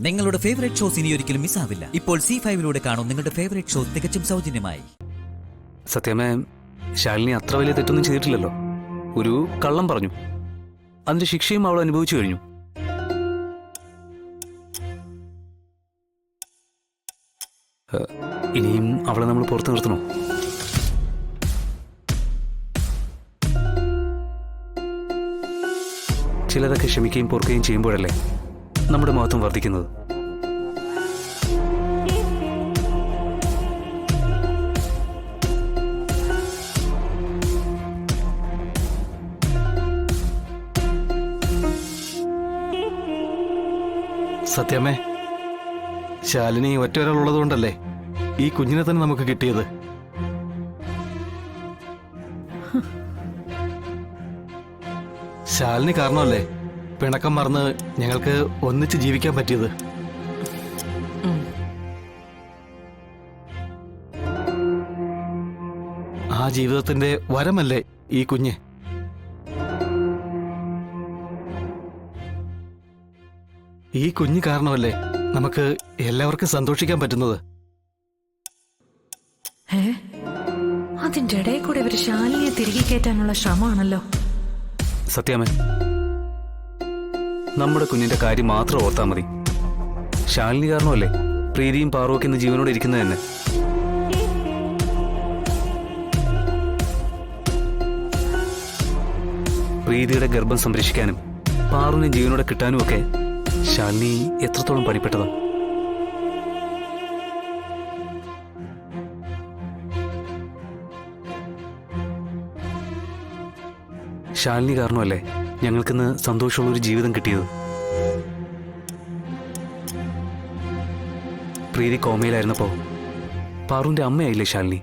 നിങ്ങളുടെ favourite shows ഇനി ഒരിക്കലും മിസ്സാവില്ല. ഇപ്പോൾ C5-ലൂടെ കാണും നിങ്ങളുടെ ഫേവറേറ്റ് ഷോ തികച്ചും സൗജന്യമായി. സത്യമേ, ശാലിനി അത്ര വലിയ തെറ്റൊന്നും ചെയ്തിട്ടില്ലല്ലോ. ഒരു കള്ളം പറഞ്ഞു, അതിന്റെ ശിക്ഷയും അവൾ അനുഭവിച്ചു കഴിഞ്ഞു. ഇനിയും അവളെ നമ്മൾ പുറത്തു നിർത്തണോ? ചിലതൊക്കെ ക്ഷമിക്കുകയും പൊറുക്കുകയും ചെയ്യുമ്പോഴല്ലേ നമ്മുടെ മഹത്വം വർദ്ധിക്കുന്നത്. സത്യമേ, ശാലിനി ഒറ്റ ഒരാളുള്ളത് കൊണ്ടല്ലേ ഈ കുഞ്ഞിനെ തന്നെ നമുക്ക് കിട്ടിയത്. ശാലിനി കാരണമല്ലേ പിണക്കം മറന്ന് ഞങ്ങൾക്ക് ഒന്നിച്ച് ജീവിക്കാൻ പറ്റിയത്. ആ ജീവിതത്തിന്റെ വരമല്ലേ ഈ കുഞ്ഞ്. ഈ കുഞ്ഞ് കാരണമല്ലേ നമുക്ക് എല്ലാവർക്കും സന്തോഷിക്കാൻ പറ്റുന്നത്. അതിന്റെ ഇടയിൽ കൂടെ ഇവര് ശാലിനിയെ തിരികെ കയറ്റാനുള്ള ശ്രമമാണല്ലോ. സത്യമേ, നമ്മുടെ കുഞ്ഞിന്റെ കാര്യം മാത്രം ഓർത്താ മതി. ശാലിനി കാരണമല്ലേ പ്രീതിയും പാറുവൊക്കെ ഇന്ന് ജീവനോടെ ഇരിക്കുന്നത് തന്നെ. പ്രീതിയുടെ ഗർഭം സംരക്ഷിക്കാനും പാറുവിനെ ജീവനോടെ കിട്ടാനും ഒക്കെ ശാലിനി എത്രത്തോളം പണിപ്പെട്ടതാ. ശാലിനി കാരണമല്ലേ ഞങ്ങൾക്കിന്ന് സന്തോഷമുള്ളൊരു ജീവിതം കിട്ടിയത്. പ്രീതി കോമയിലായിരുന്നപ്പോ പാറുവിന്റെ അമ്മയായില്ലേ ശാലിനി.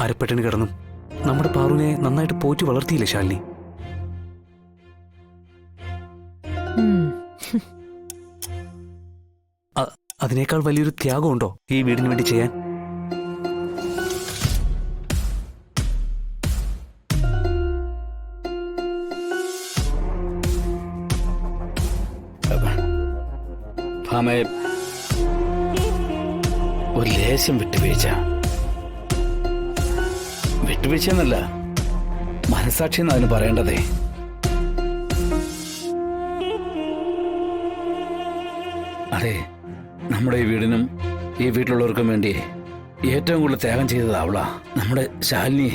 അരപ്പട്ടിണി കിടന്നും നമ്മുടെ പാറുവിനെ നന്നായിട്ട് പോറ്റി വളർത്തിയില്ലേ ശാലിനി. അതിനേക്കാൾ വലിയൊരു ത്യാഗമുണ്ടോ ഈ വീടിന് വേണ്ടി ചെയ്യാൻ? ഭാമയെ, ഒരു ലേശം വിട്ടുവീഴ്ചയെന്നല്ല, മനസാക്ഷി എന്ന് അതിന് പറയേണ്ടതേ. അതെ, നമ്മുടെ ഈ വീടിനും ഈ വീട്ടിലുള്ളവർക്കും വേണ്ടി ഏറ്റവും കൂടുതൽ ത്യാഗം ചെയ്തത് അവളാ, നമ്മുടെ ശാലിനി.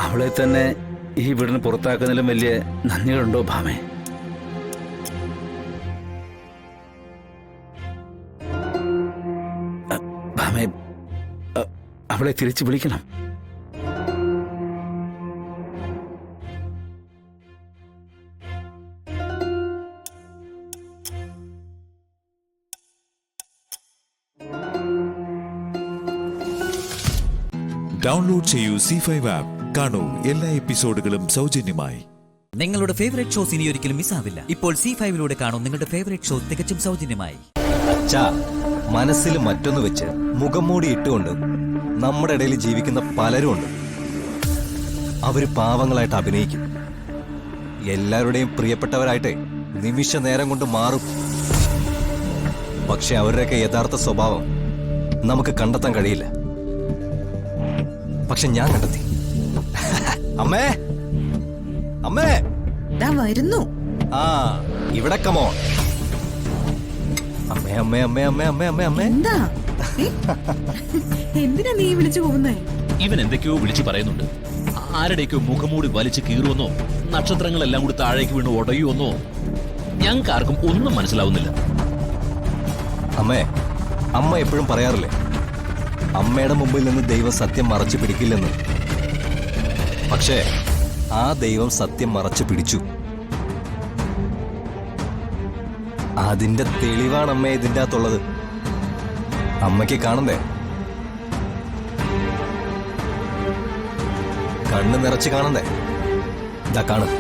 അവളെ തന്നെ ഈ വീടിന് പുറത്താക്കുന്നതിലും വലിയ നന്ദികളുണ്ടോ ഭാമേ? ഭാമേ, അവളെ തിരിച്ചു വിളിക്കണം. ഡൗൺലോഡ് ചെയ്യൂ C5 ആപ്പ്. കാണൂ എല്ലാ എപ്പിസോഡുകളും സൗജന്യമായി. നിങ്ങളുടെ ഫേവറേറ്റ് ഷോസ് ഇനി ഒരിക്കലും മിസ്സാവില്ല. ഇപ്പോൾ C5-ലൂടെ കാണും നിങ്ങളുടെ ഫേവറേറ്റ് ഷോ തികച്ചും സൗജന്യമായി. മനസ്സിൽ മറ്റൊന്ന് വെച്ച് മുഖം മൂടി ഇട്ടുകൊണ്ട് നമ്മുടെ ഇടയിൽ ജീവിക്കുന്ന പലരും ഉണ്ട്. അവര് പാവങ്ങളായിട്ട് അഭിനയിക്കും. എല്ലാവരുടെയും പ്രിയപ്പെട്ടവരായിട്ട് നിമിഷ നേരം കൊണ്ട് മാറും. പക്ഷെ അവരുടെയൊക്കെ യഥാർത്ഥ സ്വഭാവം നമുക്ക് കണ്ടെത്താൻ കഴിയില്ല. പക്ഷെ ഞാൻ കണ്ടെത്തി. അമ്മേ, അമ്മേ വരുന്നു. ആ, ഇവിടെ കമോ. അമ്മേ അമ്മേ അമ്മേ അമ്മേ അമ്മേ അമ്മേ അമ്മേ. എന്താ എന്തിനാ നീ വിളിച്ചു പോകുന്നേ? ഇവൻ എന്തൊക്കെയോ വിളിച്ചു പറയുന്നുണ്ട്. ആരുടെയൊക്കെയോ മുഖംമൂടി വലിച്ചു കീറുമെന്നോ നക്ഷത്രങ്ങളെല്ലാം കൂടി താഴേക്ക് വീണ് ഉടയുമെന്നോ ഞങ്ങൾക്ക് ആർക്കും ഒന്നും മനസ്സിലാവുന്നില്ല. അമ്മേ, അമ്മ എപ്പോഴും പറയാറില്ലേ അമ്മയുടെ മുമ്പിൽ നിന്ന് ദൈവം സത്യം മറച്ചു പിടിക്കില്ലെന്ന്. പക്ഷേ ആ ദൈവം സത്യം മറച്ചു പിടിച്ചു. അതിന്റെ തെളിവാണ് അമ്മ ഇതിൻ്റെ അകത്തുള്ളത്. അമ്മയ്ക്ക് കാണണ്ടേ? കണ്ണ് നിറച്ച് കാണണ്ടേ? ഇതാ കാണും.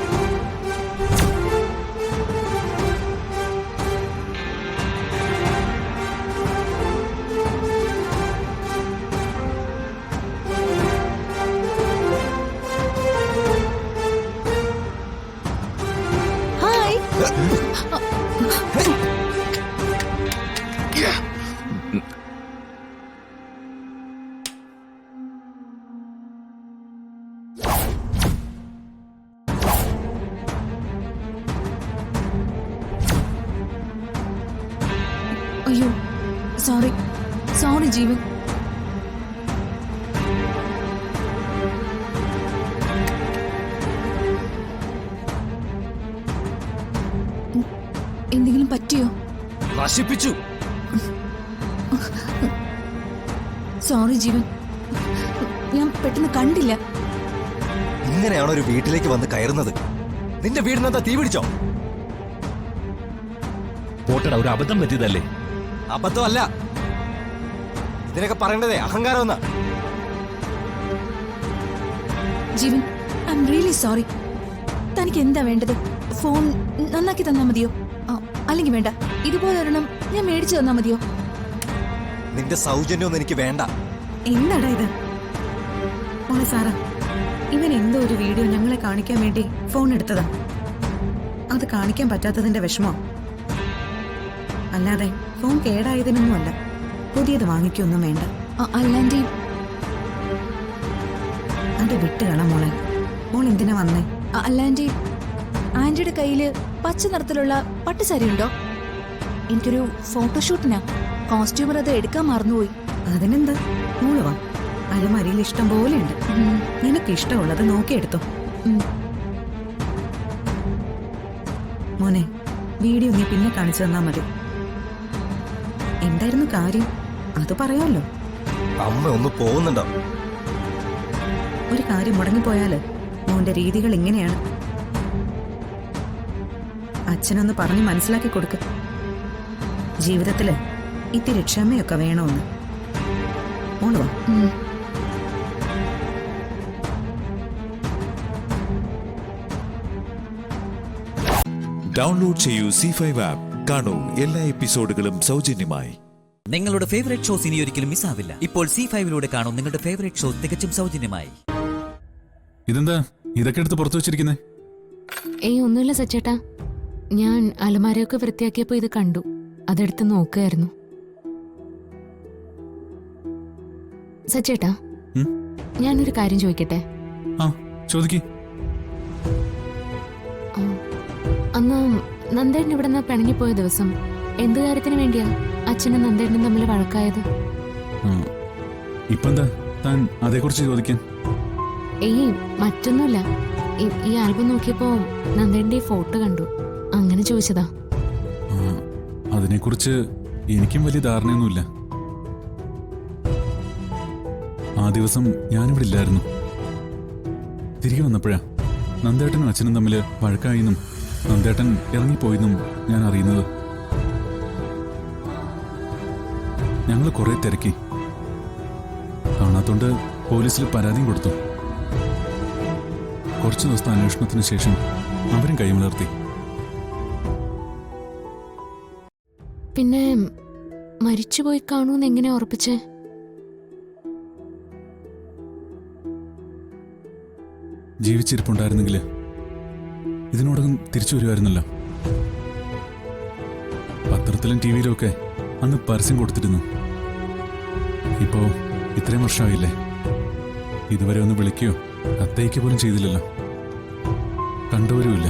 അയ്യോ സോറി സോറി ജീവൻ. എന്തെങ്കിലും പറ്റിയോ? നശിപ്പിച്ചു. സോറി ജീവൻ, ഞാൻ പെട്ടെന്ന് കണ്ടില്ല. ഇങ്ങനെയാണോ ഒരു വീട്ടിലേക്ക് വന്ന് കയറുന്നത്? നിന്റെ വീടിനെന്താ തീ പിടിച്ചോ? പോട്ടട, ഒരു അബദ്ധം പറ്റിയതല്ലേ? അബദ്ധമല്ല, ഇതിനൊക്കെ പറയേണ്ടതേ അഹങ്കാരം എന്നാ. ജീവൻ, ഐ എം റിയലി സോറി. തനിക്ക് എന്താ വേണ്ടത്? ഫോൺ നന്നാക്കി തന്നാ മതിയോ? അല്ലെങ്കിൽ വേണ്ട, ഇതുപോലെ ഒരെണ്ണം ഞാൻ മേടിച്ചു തന്നാ മതിയോ? നിന്റെ സൗജന്യമൊന്നും എനിക്ക് വേണ്ട. എന്താടാ ഇത്? മോളെ സാറാ, ഇവൻ എന്തോ ഒരു വീഡിയോ ഞങ്ങളെ കാണിക്കാൻ വേണ്ടി ഫോൺ എടുത്തതാ. അത് കാണിക്കാൻ പറ്റാത്തതിന്റെ വിഷമോ? അല്ലാതെ ഫോൺ കേടായതിനൊന്നുമല്ല. പുതിയത് വാങ്ങിക്കൊന്നും വേണ്ട. അല്ലാണ്ടി അത് വിട്ടുകള മോളെ. മോൾ എന്തിനാ വന്നേ? അല്ലാണ്ടി, ആന്റിയുടെ കയ്യില് പച്ച നിറത്തിലുള്ള പട്ടുസാരി ഉണ്ടോ? എനിക്കൊരു ഫോട്ടോഷൂട്ടിനാ. കോസ്റ്റ്യൂമർ അത് എടുക്കാൻ മറന്നുപോയി. അതിനെന്താ, മോള് വാ. അലമാരിയിൽ ഇഷ്ടം പോലെ ഉണ്ട്. നിനക്ക് ഇഷ്ടമുള്ളത് നോക്കിയെടുത്തോ. മോനെ, വീഡിയോ നീ പിന്നെ കാണിച്ചു തന്നാ മതി. എന്തായിരുന്നു കാര്യം? അത് പറയാമല്ലോ. അമ്മ ഒന്ന് പോകുന്നുണ്ടോ? ഒരു കാര്യം മുടങ്ങിപ്പോയാല് മോന്റെ രീതികൾ ഇങ്ങനെയാണ്. അച്ഛനൊന്ന് പറഞ്ഞ് മനസ്സിലാക്കി കൊടുക്ക്. ജീവിതത്തില് ഇത്തിരി ക്ഷമയൊക്കെ വേണമെന്ന്. മോള് വാ. ഡൗൺലോഡ് ചെയ്യൂ C5 ആപ്പ്. കാണൂ എല്ലാ എപ്പിസോഡുകളും സൗജന്യമായി. നിങ്ങളുടെ ഫേവറേറ്റ് ഷോസ് ഇനി ഒരിക്കലും മിസ്സാവില്ല. ഇപ്പോൾ C5 കാണൂ നിങ്ങളുടെ ഫേവറേറ്റ് ഷോ തികച്ചും സൗജന്യമായി. ഇതെന്താ ഇതൊക്കെ എടുത്ത് പുറത്തു വെച്ചിരിക്കുന്നേ? ഏയ് ഒന്നുമില്ല സച്ചേട്ടാ, ഞാൻ അലമാരയൊക്കെ വൃത്തിയാക്കിയപ്പോ ഇത് കണ്ടു, അതെടുത്ത് നോക്കുകയായിരുന്നു. സച്ചേട്ടാ, ഞാനൊരു കാര്യം ചോദിക്കട്ടെ? ആ, ചോദിക്കേ. അന്ന് നന്ദേട്ടൻ ഇവിടെ നിന്ന് പിണങ്ങിപ്പോയ ദിവസം എന്ത് കാര്യത്തിന് വേണ്ടിയാ അച്ഛനും നന്ദേട്ടനും തമ്മിൽ വഴക്കായത്? ഇപ്പൊ എന്താ താൻ അതേക്കുറിച്ച് ചോദിക്കാൻ? ഏയ് മറ്റൊന്നുമില്ല, ഈ ആൽബം നോക്കിയപ്പോ നന്ദേട്ടന്റെ ഈ ഫോട്ടോ കണ്ടു, അങ്ങനെ ചോദിച്ചതാ. അതിനെക്കുറിച്ച് എനിക്കും വലിയ ധാരണയൊന്നുമില്ല. ആ ദിവസം ഞാനിവിടെ ഇല്ലായിരുന്നു. തിരികെ വന്നപ്പോഴാ നന്ദേട്ടനും അച്ഛനും തമ്മിൽ വഴക്കായെന്നും നന്ദേട്ടൻ ഇറങ്ങിപ്പോയെന്നും ഞാൻ അറിയുന്നത്. ഞങ്ങൾ കുറെ തിരക്കി, കാണാത്തോണ്ട് പോലീസിൽ പരാതിയും കൊടുത്തു. കുറച്ചു ദിവസത്തെ അന്വേഷണത്തിന് ശേഷം അവരും കൈമലർത്തി. പിന്നെ മരിച്ചുപോയി കാണൂന്ന് എങ്ങനെ ഉറപ്പിച്ചേ? ജീവിച്ചിരിപ്പുണ്ടായിരുന്നെങ്കിൽ ഇതിനോടകം തിരിച്ചു വരുമായിരുന്നല്ലോ. പത്രത്തിലും ടിവിയിലും ഒക്കെ അന്ന് പരസ്യം കൊടുത്തിരുന്നു. ഇപ്പോ ഇത്രയും വർഷമായില്ലേ, ഇതുവരെ ഒന്ന് വിളിക്കുകയോ കത്തയക്കുക പോലും ചെയ്തില്ലല്ലോ. കണ്ടുവരുമില്ല.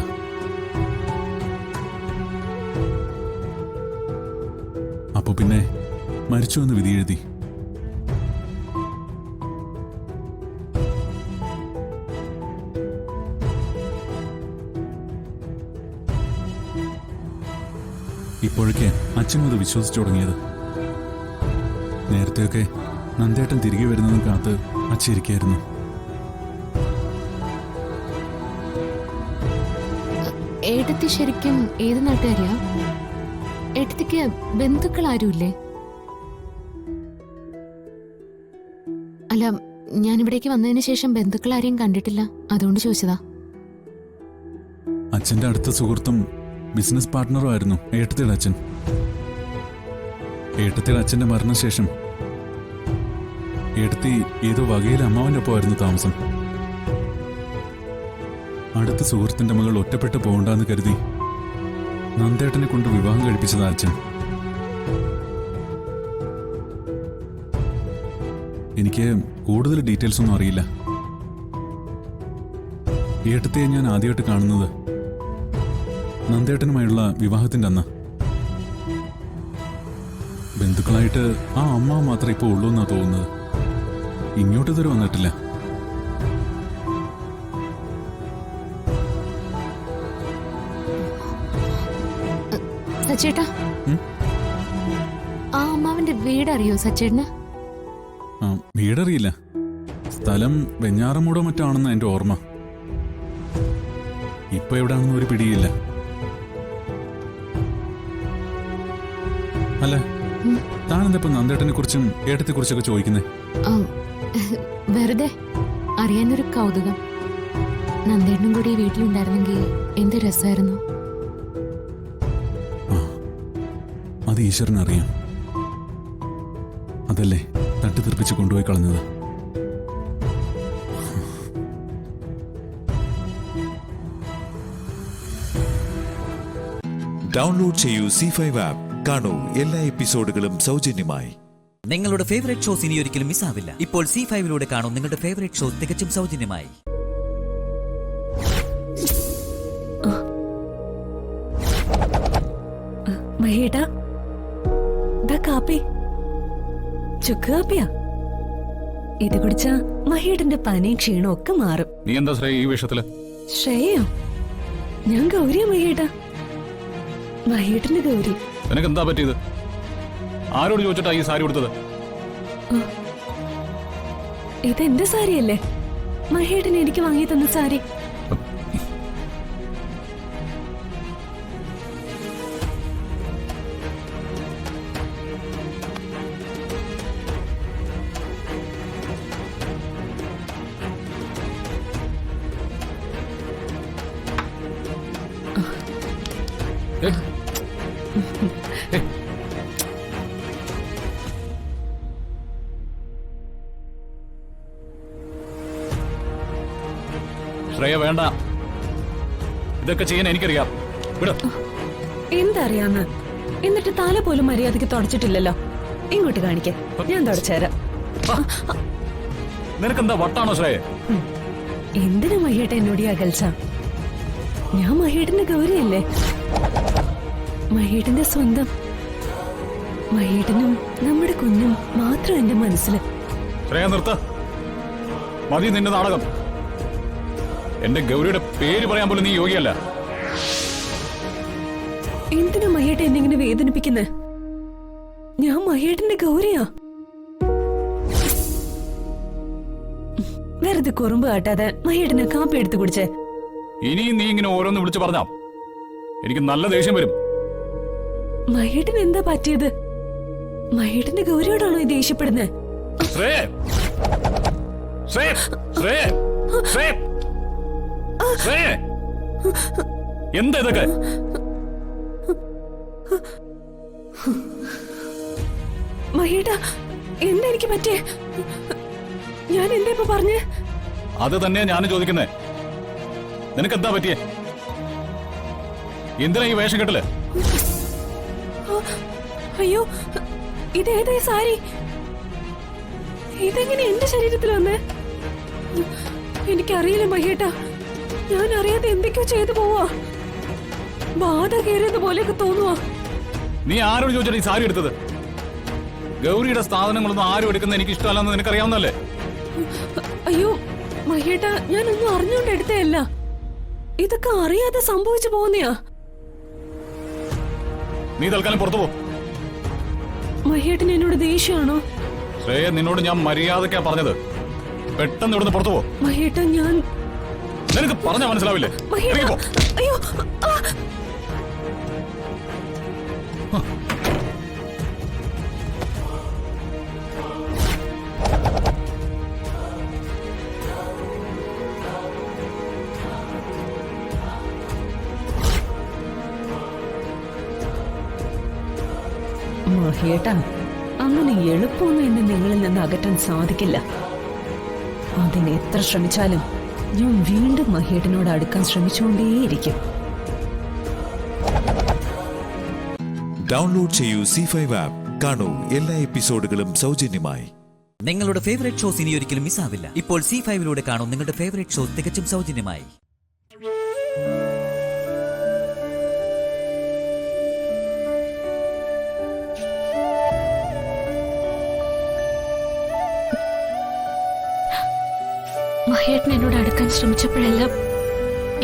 അപ്പൊ പിന്നെ മരിച്ചു എന്ന് വിധി എഴുതി. ഇപ്പോഴൊക്കെ അച്ഛനും അത് വിശ്വസിച്ചു തുടങ്ങിയത്. നേരത്തെയൊക്കെ നന്ദേട്ടൻ തിരികെ വരുന്നതും കാത്ത് അച്ഛയിരിക്കായിരുന്നു. ഏട്ടത്തി ശരിക്കും ഏത് നാട്ടുകാരിയാ? ഏട്ടത്തിക്ക് ബന്ധുക്കൾ ആരുമില്ലേ? അല്ല, ഞാനിവിടേക്ക് വന്നതിന് ശേഷം ബന്ധുക്കൾ ആരെയും കണ്ടിട്ടില്ല, അതുകൊണ്ട് ചോദിച്ചതാ. അച്ഛന്റെ അടുത്ത സുഹൃത്തും ബിസിനസ് പാർട്ട്ണറും ആയിരുന്നു ഏട്ടത്തിയുടെ അച്ഛൻ. ഏട്ടത്തിയുടെ അച്ഛന്റെ മരണശേഷം ഏട്ടത്തി ഏതോ വകയിലെ അമ്മാവന്റെ ഒപ്പമായിരുന്നു താമസം. അടുത്ത സുഹൃത്തിന്റെ മകൾ ഒറ്റപ്പെട്ടു പോകണ്ടെന്ന് കരുതി നന്ദേട്ടനെ കൊണ്ട് വിവാഹം കഴിപ്പിച്ചത് അച്ഛൻ. എനിക്ക് കൂടുതൽ ഡീറ്റെയിൽസ് ഒന്നും അറിയില്ല. ഏട്ടത്തെ ഞാൻ ആദ്യമായിട്ട് കാണുന്നത് നന്ദേട്ടനുമായുള്ള വിവാഹത്തിന്റെ അന്ന്. ബന്ധുക്കളായിട്ട് ആ അമ്മ മാത്രമേ ഇപ്പോൾ ഉള്ളൂ എന്നാ തോന്നുന്നത്. ഇങ്ങോട്ട് ഇതുവരെ വന്നിട്ടില്ല. സച്ചേട്ടാ, ആ അമ്മാവിന്റെ വീടറിയോ സച്ചേട്ടന്? വീടറിയില്ല. സ്ഥലം വെഞ്ഞാറമൂടോ മറ്റാണെന്ന് എന്റെ ഓർമ്മ. ഇപ്പൊ എവിടാണെന്ന് ഒരു പിടിയില്ല. അല്ല, താനെന്താ നന്ദേട്ടനെ കുറിച്ചും ഏട്ടത്തെ കുറിച്ചൊക്കെ ചോദിക്കുന്നേ? വെറുതെ അറിയാനൊരു കൗതുകം. നന്ദേട്ടനും കൂടി വീട്ടിലുണ്ടായിരുന്നെങ്കിൽ എന്ത് രസമായിരുന്നു. അത് ഈശ്വരനറിയാം. അതല്ലേ തട്ടിത്തെറിപ്പിച്ച് കൊണ്ടുപോയി കളഞ്ഞത്. ഡൗൺലോഡ് ചെയ്യൂ C5 ആപ്പ്. കാണൂ എല്ലാ എപ്പിസോഡുകളും സൗജന്യമായി. നിങ്ങളുടെ ഫേവറേറ്റ് ഷോസ് ഇനി ഒരിക്കലും മിസ്സാവില്ല. ഇപ്പോൾ C5 കാണൂ നിങ്ങളുടെ ഫേവറേറ്റ് ഷോ തികച്ചും സൗജന്യമായി. മഹേട്ടാ, കാപ്പി ചുക്ക് കാപ്പിയാ. ഇത് കുടിച്ചാ മഹേട്ടന്റെ പനിയും ക്ഷീണവും ഒക്കെ മാറും. നീ എന്താ ശ്രേയ ഈ വേഷത്തില്? ശ്രേയോ? ഞാൻ ഗൗരിയാ മഹേട്ടാ. മഹേട്ടന്റെ ഗൗരി. നിനക്ക് എന്താ പറ്റിയത്? ആരോട് ചോദിച്ചിട്ടാ ഈ സാരി കൊടുത്തത്? ഇതെന്റെ സാരിയല്ലേ? മഹേട്ടൻ എനിക്ക് വാങ്ങി തന്ന സാരി. ശ്രേയ വേണ്ട, ഇതൊക്കെ ചെയ്യാൻ എനിക്കറിയാം. എന്തറിയാന്ന്? എന്നിട്ട് തല പോലും മര്യാദക്ക് തുടച്ചിട്ടില്ലല്ലോ. ഇങ്ങോട്ട് കാണിക്ക, ഞാൻ തുടച്ചുതരാം. നിനക്കെന്താ വട്ടാണോ ശ്രേയ? എന്തിനാ മഹേട്ട എന്നോട് ഈ അകൽച്ച? ഞാൻ മഹേട്ടന്റെ ഗൗരിയല്ലേ, മഹേട്ടന്റെ സ്വന്തം. മഹേട്ടനും നമ്മുടെ കുഞ്ഞും മാത്രം എന്റെ മനസ്സില്. ശ്രേയ നിർത്ത, മതി നിന്റെ നാടകം. എന്റെ ഗൗരിയുടെ പേര് പറയാൻ പോലും നീ യോഗ്യല്ല. എന്തിനാ മഹേട്ട എന്നെങ്ങനെ വേദനിപ്പിക്കുന്നേ? ഞാൻ മഹേട്ടന്റെ ഗൗരിയാ. വെറുതെ കുറുമ്പ് കാട്ടാതെ മഹേട്ടനെ കാപ്പി എടുത്ത് കുടിച്ചേ. ഇനിയും നീ ഇങ്ങനെ ഓരോന്ന് വിളിച്ചു പറഞ്ഞാ എനിക്ക് നല്ല ദേഷ്യം വരും. മഹേട്ടന് എന്താ പറ്റിയത്? മഹേട്ടന്റെ ഗൗരിയോടാണോ ഈ ദേഷ്യപ്പെടുന്നത്? എന്താ ഇതൊക്കെ? മഹേട്ട, എന്താ എനിക്ക് പറ്റേ? ഞാൻ എന്താ ഇപ്പൊ പറഞ്ഞേ? അത് തന്നെയാ ഞാനും ചോദിക്കുന്നേ. നിനക്കെന്താ പറ്റിയേ? എന്തിനാ ഈ വേഷം കെട്ടല്? അയ്യോ, ഇതേതാ സാരി? ഇതെങ്ങനെ എന്റെ ശരീരത്തിൽ വന്നേ? എനിക്കറിയില്ല മഹേട്ട. ഞാൻ അറിയാതെ എന്തൊക്കെയോ ചെയ്തു പോവാ. ബാധ കയറിയത് പോലെയൊക്കെ തോന്നുവാ. നീ ആരോട് ചോദിച്ചാണ് ഈ സാരി എടുത്തത്? ഗൗരിയുടെ സ്ഥാപനങ്ങളൊന്നും ആരും എടുക്കുന്ന എനിക്ക് ഇഷ്ടമല്ലെന്ന് നിനക്കറിയാവുന്നല്ലേ? അയ്യോ മഹേട്ട, ഞാനൊന്നും അറിഞ്ഞോണ്ട് എടുത്തല്ല. ഇതൊക്കെ അറിയാതെ സംഭവിച്ചു പോകുന്നയാ. നീ തൽക്കാലം പുറത്തു പോ. മഹേട്ടൻ എന്നോട് ദേഷ്യമാണോ? ശ്രേയ, നിന്നോട് ഞാൻ മര്യാദക്കാ പറഞ്ഞത്. പെട്ടെന്ന് ഇവിടുന്ന് പുറത്തു പോ. മഹേട്ടൻ, ഞാൻ നിനക്ക് പറഞ്ഞാ മനസ്സിലാവില്ലേ? അയ്യോ, മഹേട്ടാ, അങ്ങനെ എളുപ്പമൊന്നും എന്നെ നിങ്ങളിൽ നിന്ന് അകറ്റാൻ സാധിക്കില്ല. അതിന് എത്ര ശ്രമിച്ചാലും ഞാൻ വീണ്ടും മഹേട്ടനോട് അടുക്കാൻ ശ്രമിച്ചുകൊണ്ടേയിരിക്കും. ഡൗൺലോഡ് ചെയ്യൂ C5 ആപ്പ്. കാണൂ എല്ലാ എപ്പിസോഡുകളും സൗജന്യമായി. നിങ്ങളുടെ ഫേവറേറ്റ് ഷോസ് ഇനി ഒരിക്കലും മിസ്സാവില്ല. ഇപ്പോൾ C5ലൂടെ കാണൂ നിങ്ങളുടെ ഫേവറേറ്റ് ഷോ തികച്ചും സൗജന്യമായി. മഹേട്ടൻ എന്നോട് അടുക്കാൻ ശ്രമിച്ചപ്പോഴെല്ലാം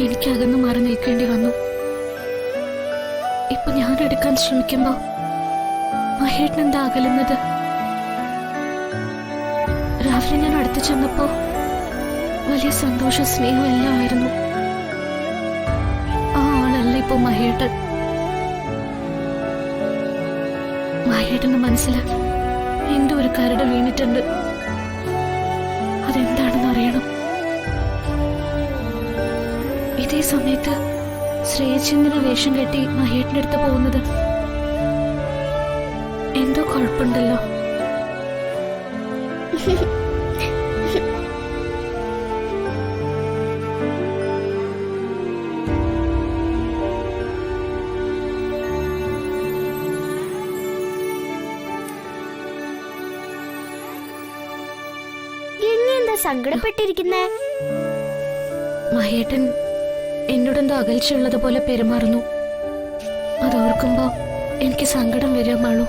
എനിക്ക് അകന്നു മാറി നിൽക്കേണ്ടി വന്നു. ഇപ്പൊ ഞാൻ എടുക്കാൻ ശ്രമിക്കുമ്പോ മഹേട്ടൻ എന്താ അകലുന്നത്? രാവിലെ ഞാൻ അടുത്ത് ചെന്നപ്പോ വലിയ സന്തോഷ സ്നേഹം എല്ലാം ആയിരുന്നു. ആ ആളല്ല ഇപ്പൊ മഹേട്ടൻ. മഹേട്ടന്റെ മനസ്സിൽ എന്തോ ഒരു കരട് വീണിട്ടുണ്ട്. അതെന്താണെന്ന് അറിയണം. ഇതേ സമയത്ത് ശ്രീചന്ദ്രനെ വേഷം കെട്ടി മഹേട്ടന്റെ അടുത്ത് പോകുന്നത് എന്തോ കുഴപ്പമുണ്ടല്ലോ. എന്താ സങ്കടപ്പെട്ടിരിക്കുന്നേ? മഹേട്ടൻ എന്നോടെന്തോ അകൽച്ചയുള്ളതുപോലെ പെരുമാറുന്നു. അതോർക്കുമ്പോ എനിക്ക് സങ്കടം വരുമാണു.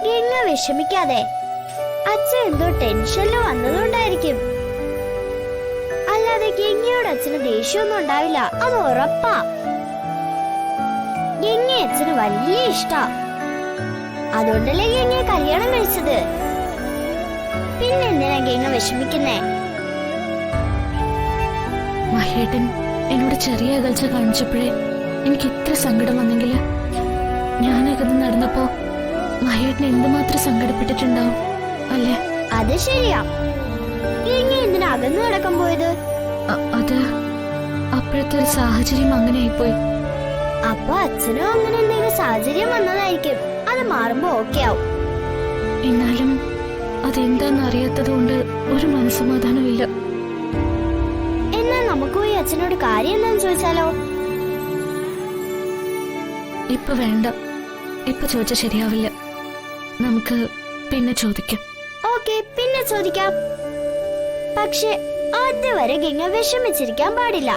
ഗംഗ വിഷമിക്കാതെ. അച്ഛൻ എന്തോ ടെൻഷനില് വന്നതുകൊണ്ടായിരിക്കും. അല്ലാതെ ഗംഗയോട് അച്ഛന് ദേഷ്യമൊന്നും ഉണ്ടാവില്ല, അത് ഉറപ്പാ. ഗംഗ അച്ഛന് വലിയ ഇഷ്ടാ. അതുകൊണ്ടല്ലേ ഗംഗയെ കല്യാണം കഴിച്ചത്. പിന്നെ എന്തിനാ ഗംഗ വിഷമിക്കുന്നേ? മഹേട്ടൻ എന്നോട് ചെറിയ അകൽച്ച കാണിച്ചപ്പോഴേ എനിക്ക് ഇത്ര സങ്കടം വന്നെങ്കില് ഞാനകന്ന് നടന്നപ്പോ മഹേട്ടൻ എന്തുമാത്രം സങ്കടപ്പെട്ടിട്ടുണ്ടാവും അല്ലേ? അത് ശരിയാ. ഗംഗ എന്തിനാ അകന്നു നടക്കാൻ പോയത്? അത് അപ്പോഴത്തെ ഒരു സാഹചര്യം അങ്ങനെ ആയിപ്പോയി. അപ്പൊ അച്ഛനും അങ്ങനെ എന്തെങ്കിലും സാഹചര്യം വന്നതായിരിക്കും. അത് മാറുമ്പോ ഓക്കെ ആവും. എന്നാലും അതെന്താന്ന് അറിയാത്തത് കൊണ്ട് ഒരു മനസ്സമാധാനമില്ല. എന്നാ നമുക്ക് പോയി അച്ഛനോട് കാര്യം എന്താന്ന് ചോദിച്ചാലോ? ഇപ്പൊ വേണ്ട. ഇപ്പൊ ചോദിച്ചാൽ ശരിയാവില്ല. നമുക്ക് പിന്നെ ചോദിക്കാം. ഓക്കെ, പിന്നെ ചോദിക്കാം. പക്ഷെ അതുവരെ ഗംഗ വിഷമിച്ചിരിക്കാൻ പാടില്ല.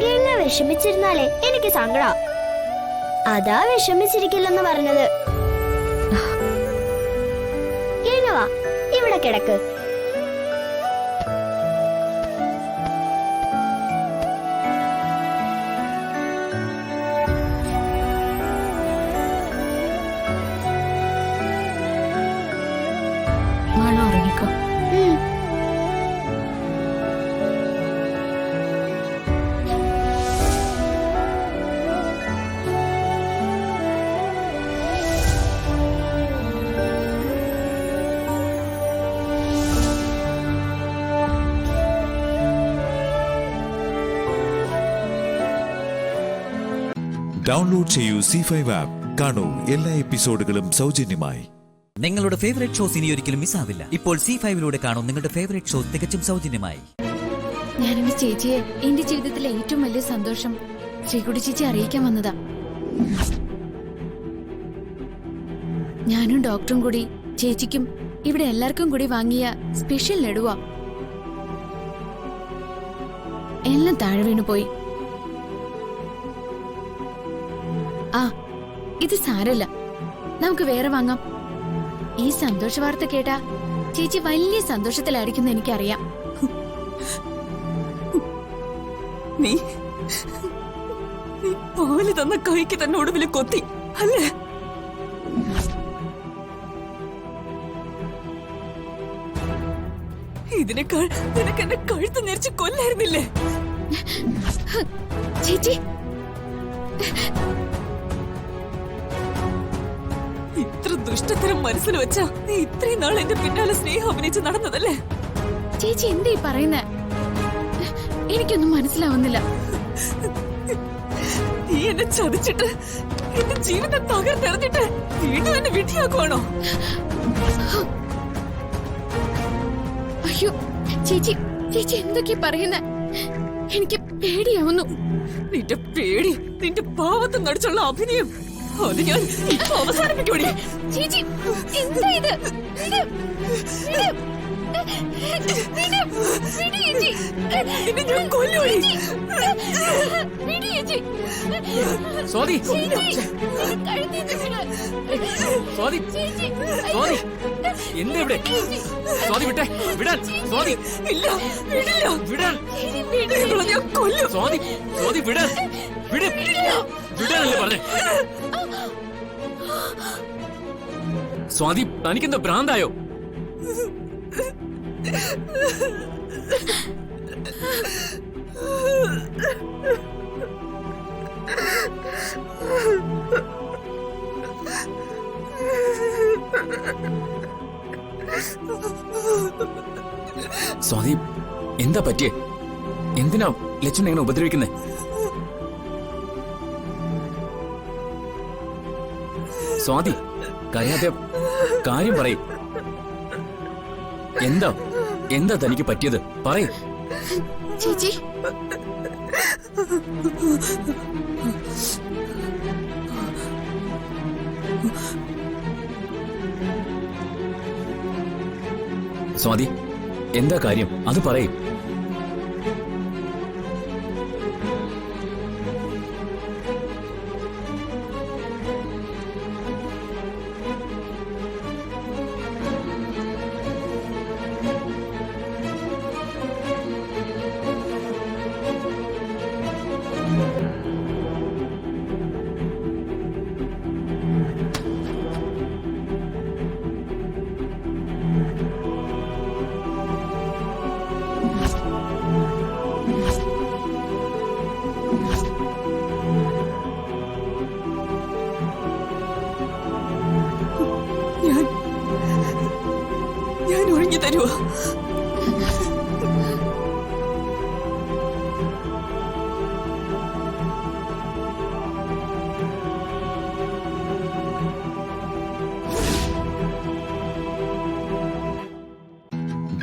ഗംഗ വിഷമിച്ചിരുന്നാലേ എനിക്ക് സങ്കടാ. അതാ വിഷമിച്ചിരിക്കില്ലെന്ന് പറഞ്ഞത്. ഗംഗ വാ, ഇവിടെ കിടക്ക്. ഡൗൺലോഡ് ചെയ്യൂ C5 ആപ്പ്. കാണൂ എല്ലാ എപ്പിസോഡുകളും സൗജന്യമായി. നിങ്ങളുടെ ഫേവറേറ്റ് ഷോസ് ഇനി ഒരിക്കലും മിസ്സാവില്ല. ഇപ്പോൾ C5ലൂടെ കാണൂ നിങ്ങളുടെ ഫേവറേറ്റ് ഷോ തികച്ചും സൗജന്യമായി. ഞാൻ എന്റെ ചേച്ചിയെ എന്റെ ജീവിതത്തിലെ ഏറ്റവും വലിയ സന്തോഷം ശ്രീകുട്ടി ചേച്ചി അറിയിക്കാൻ വന്നതാ. ഞാനും ഡോക്ടറും കൂടി ചേച്ചിക്കും ഇവിടെ എല്ലാവർക്കും കൂടി വാങ്ങിയ സ്പെഷ്യൽ ലഡുവാ. എല്ലാം താഴെ വീണു പോയി. ആ, ഇത് സാരല്ല, നമുക്ക് വേറെ വാങ്ങാം. ഈ സന്തോഷ വാർത്ത കേട്ടാ ചേച്ചി വലിയ സന്തോഷത്തിലായിരിക്കും എനിക്കറിയാം. നീ പാല് തന്ന കൈക്ക് തന്നെ ഒടുവിൽ കൊത്തി അല്ലേ? ഇതിനേക്കാൾ നിനക്ക് എന്നെ കഴുത്ത് നേരിച്ച് കൊല്ലായിരുന്നില്ലേ? ചേച്ചി, ഇത്ര ദുഷ്ടത്തരം മനസ്സിൽ വെച്ചാ നീ ഇത്രയും നാൾ എന്റെ പിന്നാലെ സ്നേഹം അഭിനയിച്ച് നടന്നതല്ലേ? ചേച്ചി എന്തേ പറയുന്നേ? എനിക്കൊന്നും മനസ്സിലാവുന്നില്ല. നീ എന്നെ ചതിച്ചിട്ട് എന്റെ ജീവിതം തകർത്തെറിഞ്ഞിട്ട് വീണ്ടും എന്നെ വിധിയാക്കുവാണോ? അയ്യോ ചേച്ചി, ചേച്ചി എന്തൊക്കെയാ പറയുന്നേ? എനിക്ക് പേടിയാവുന്നു. നിന്റെ പേടി, നിന്റെ പാവത്തും നടിച്ചുള്ള അഭിനയം അത് ഞാൻ ഇപ്പൊ അവസാനിപ്പിക്കൂടി. ചേച്ചി എന്താ ഇത്? നിന്നെ ഞാൻ കൊല്ലൂടി. സ്വാതി സ്വാതി സ്വാതി എന്താ ഇവിടെ? സ്വാതി വിട്ടെ, വിടാൻ. സ്വാതി ഇല്ല, വിടില്ല. വിടാൻ. നിങ്ങളെ ഞാൻ കൊല്ലും. സ്വാതി സ്വാതി വിടാൻ. വിട്. വിടാനല്ലേ പറഞ്ഞേ? സ്വാതി തനിക്കെന്താ ഭ്രാന്തായോ? സ്വാതി എന്താ പറ്റിയേ? എന്തിനാ ലച്ചുനെ എങ്ങനെ ഉപദ്രവിക്കുന്നേ? സ്വാതി കരയാതെ കാര്യം പറയും. എന്താ എന്താ തനിക്ക് പറ്റിയത്? പറയ്. ചേച്ചി സ്വാതി എന്താ കാര്യം? അത് പറയും. ഞാൻ ഒഴിഞ്ഞു തരുവോ?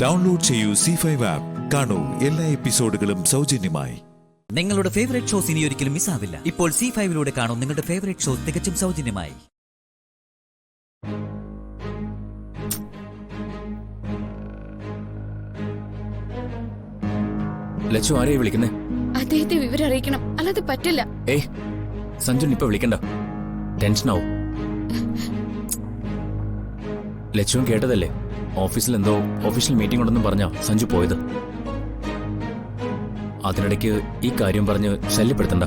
ഡൗൺലോഡ് ചെയ്യൂ C5 ആപ്പ്. കാണൂ എല്ലാ എപ്പിസോഡുകളും സൗജന്യമായി. നിങ്ങളുടെ ഫേവറേറ്റ് ഷോസ് ഇനി ഒരിക്കലും മിസ്സാവില്ല. ഇപ്പോൾ C5 കാണൂ നിങ്ങളുടെ ഫേവറേറ്റ് ഷോ തികച്ചും സൗജന്യമായി. ലച്ചു ആരെയും വിളിക്കുന്നേ? അദ്ദേഹത്തെ വിവരം അറിയിക്കണം, അല്ലാതെ പറ്റില്ല. ഏയ് സഞ്ജുൻ ഇപ്പൊ വിളിക്കണ്ട, ടെൻഷനാവും. ലച്ചുവും കേട്ടതല്ലേ, ഓഫീസിൽ എന്തോ ഒഫീഷ്യൽ മീറ്റിംഗ് ഉണ്ടെന്നും പറഞ്ഞാ സഞ്ജു പോയത്. അതിനിടയ്ക്ക് ഈ കാര്യം പറഞ്ഞ് ശല്യപ്പെടുത്തണ്ട.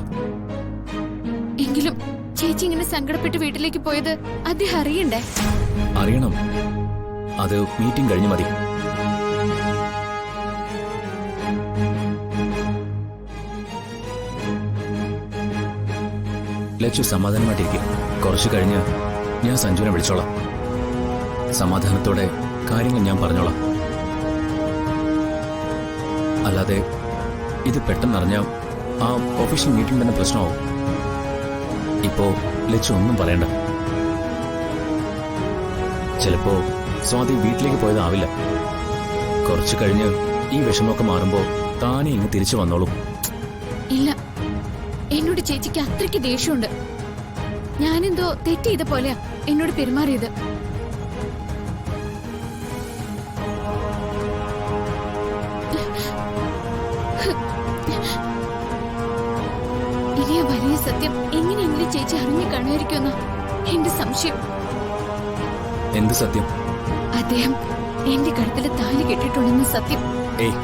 എങ്കിലും ചേച്ചി ഇങ്ങനെ സങ്കടപ്പെട്ട് വീട്ടിലേക്ക് പോയത് അദ്ദേഹം അറിയണ്ടേ? അറിയണം. അത് മീറ്റിംഗ് കഴിഞ്ഞ് മതി. ലച്ചു സമാധാനമായിട്ടിരിക്കും. കുറച്ചു കഴിഞ്ഞ് ഞാൻ സഞ്ജുവിനെ വിളിച്ചോളാം. സമാധാനത്തോടെ കാര്യങ്ങൾ ഞാൻ പറഞ്ഞോളാം. അല്ലാതെ ഇത് പെട്ടെന്നറിഞ്ഞാൽ ആ ഒഫീഷ്യൽ മീറ്റിംഗ് തന്നെ പ്രശ്നമാവും. ഇപ്പോ ലച്ചു ഒന്നും പറയണ്ട. ചിലപ്പോ സ്വാതി വീട്ടിലേക്ക് പോയതാവില്ല. കുറച്ചു കഴിഞ്ഞ് ഈ വിഷമമൊക്കെ മാറുമ്പോ താനെ ഇങ്ങ് തിരിച്ചു വന്നോളൂ. ഇല്ല, എന്നോട് ചേച്ചിക്ക് അത്രയ്ക്ക് ദേഷ്യമുണ്ട്. ഞാനെന്തോ തെറ്റ് ചെയ്ത പോലെയാ എന്നോട് പെരുമാറിയത്. ഇനി ആ വലിയ സത്യം എങ്ങനെയെങ്കിലും ചേച്ചി അറിഞ്ഞു കാണുമായിരിക്കുമെന്ന എന്റെ സംശയം. എന്ത് സത്യം? അദ്ദേഹം എന്റെ കഴുത്തിൽ താലി കെട്ടിട്ടുണ്ടെന്ന സത്യം. ഏയ്,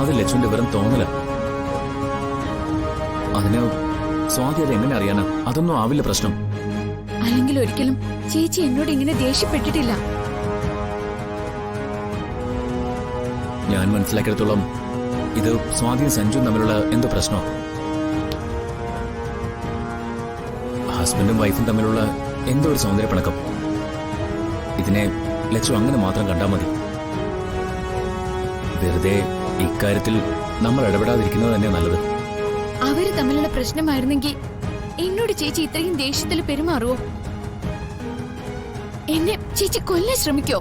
അത് ലച്ചുവിന്റെ വെറും തോന്നല. അതിന് സ്വാതി അത് എങ്ങനെ അറിയാനാ? അതൊന്നും ആവില്ല പ്രശ്നം. അല്ലെങ്കിൽ ഒരിക്കലും ചേച്ചി എന്നോട് ഇങ്ങനെ ദേഷ്യപ്പെട്ടിട്ടില്ല. ഞാൻ മനസ്സിലാക്കിയിടത്തോളം ഇത് സ്വാതിയും സഞ്ജുവും തമ്മിലുള്ള എന്തോ പ്രശ്നമോ, ഹസ്ബൻഡും വൈഫും തമ്മിലുള്ള എന്തോ ഒരു സൗന്ദര്യപ്പിണക്കം. ഇതിനെ ലച്ചു അങ്ങനെ മാത്രം കണ്ടാൽ മതി. വെറുതെ ഇക്കാര്യത്തിൽ നമ്മൾ ഇടപെടാതിരിക്കുന്നത് തന്നെ നല്ലത്. അവര് തമ്മിലുള്ള പ്രശ്നമായിരുന്നെങ്കിൽ എന്നോട് ചേച്ചി ഇത്രയും ദേഷ്യത്തിൽ പെരുമാറുവോ? എന്നെ ചേച്ചി കൊല്ലാൻ ശ്രമിക്കോ?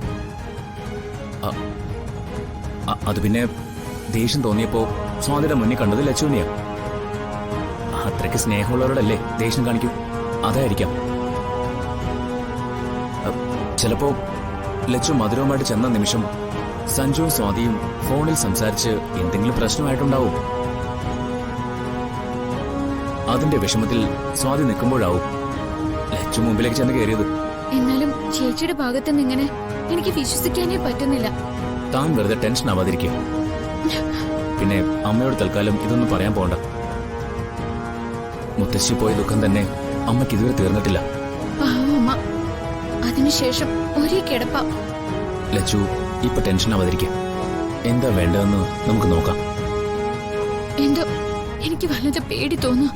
അത് പിന്നെ ദേഷ്യം തോന്നിയപ്പോ സ്വാതിയുടെ മുന്നിൽ കണ്ടത് ലച്ചുവിനെയാ. അത്രയ്ക്ക് സ്നേഹമുള്ളവരോടല്ലേ ദേഷ്യം കാണിക്കൂ. അതായിരിക്കാം. ചിലപ്പോ ലച്ചു മധുരവുമായിട്ട് ചെന്ന നിമിഷം സഞ്ജുവും സ്വാതിയും ഫോണിൽ സംസാരിച്ച് എന്തെങ്കിലും പ്രശ്നമായിട്ടുണ്ടാവും. അതിന്റെ വിഷമത്തിൽ സ്വാതി നിൽക്കുമ്പോഴാവും ലച്ചു മുമ്പിലേക്ക് ചെന്ന് കയറിയത്. എന്നാലും ചേച്ചിയുടെ ഭാഗത്തുനിന്ന് ഇങ്ങനെ എനിക്ക് വിശ്വസിക്കാനേ പറ്റുന്നില്ല. താൻ വെറുതെ ടെൻഷൻ ആവാതിരിക്കും. പിന്നെ അമ്മയോട് തൽക്കാലം ഇതൊന്നും പറയാൻ പോണ്ട. മുത്തശ്ശി പോയ ദുഃഖം തന്നെ അമ്മയ്ക്ക് ഇതുവരെ തീർന്നിട്ടില്ല. പാവം അമ്മ. അതിനുശേഷം ഒരേ കിടപ്പ. ലച്ചു ഇപ്പൊ ടെൻഷൻ ആവാതിരിക്കും. എന്താ വേണ്ടതെന്ന് നമുക്ക് നോക്കാം. എന്തോ എനിക്ക് വല്ലാതെ പേടി തോന്നുന്നു.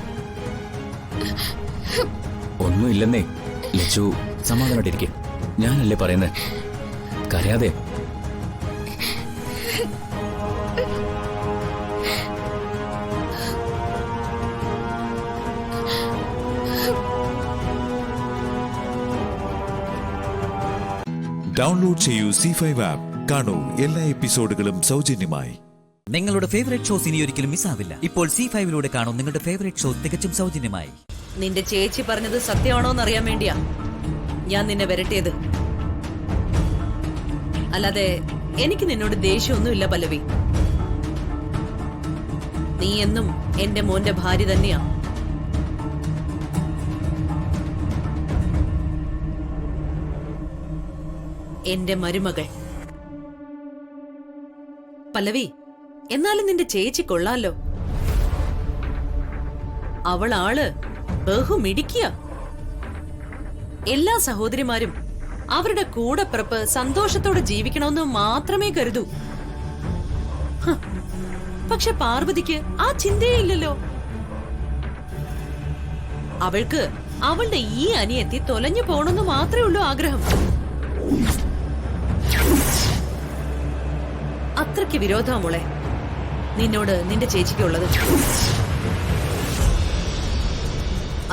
ഒന്നുമില്ലെന്നേ. ലച്ചു സമാധാനമായിട്ടിരിക്കെ. ഞാനല്ലേ പറയുന്നേ, കരയാതെ. ഡൗൺലോഡ് ചെയ്യൂ C5 ആപ്പ്. കാണൂ എല്ലാ എപ്പിസോഡുകളും സൗജന്യമായി. നിങ്ങളുടെ ഫേവറേറ്റ് ഷോസ് ഇനി ഒരിക്കലും മിസ്സാവില്ല. ഇപ്പോൾ C5ലൂടെ കാണൂ നിങ്ങളുടെ ഫേവറേറ്റ് ഷോ തികച്ചും സൗജന്യമായി. നിന്റെ ചേച്ചി പറഞ്ഞത് സത്യമാണോ എന്നറിയാൻ വേണ്ടിയാ ഞാൻ നിന്നെ വരട്ടിയത്. അല്ലാതെ എനിക്ക് നിന്നോട് ദേഷ്യമൊന്നുമില്ല പല്ലവി. നീ എന്നും എന്റെ മോന്റെ ഭാര്യ തന്നെയാ. എന്റെ മരുമകൾ പല്ലവി. എന്നാലും നിന്റെ ചേച്ചി കൊള്ളാലോ. അവളാള് ബഹുമിടിക്കുക. എല്ലാ സഹോദരിമാരും അവരുടെ കൂടപ്പിറപ്പ് സന്തോഷത്തോടെ ജീവിക്കണമെന്ന് മാത്രമേ കരുതൂ. പക്ഷെ പാർവതിക്ക് ആ ചിന്തയേ ഇല്ലല്ലോ. അവൾക്ക് അവളുടെ ഈ അനിയത്തി തൊലഞ്ഞു പോണെന്ന് മാത്രമേ ഉള്ളൂ ആഗ്രഹം. അത്രയ്ക്ക് വിരോധാ മോളെ നിന്നോട് നിന്റെ ചേച്ചിക്കുള്ളത്.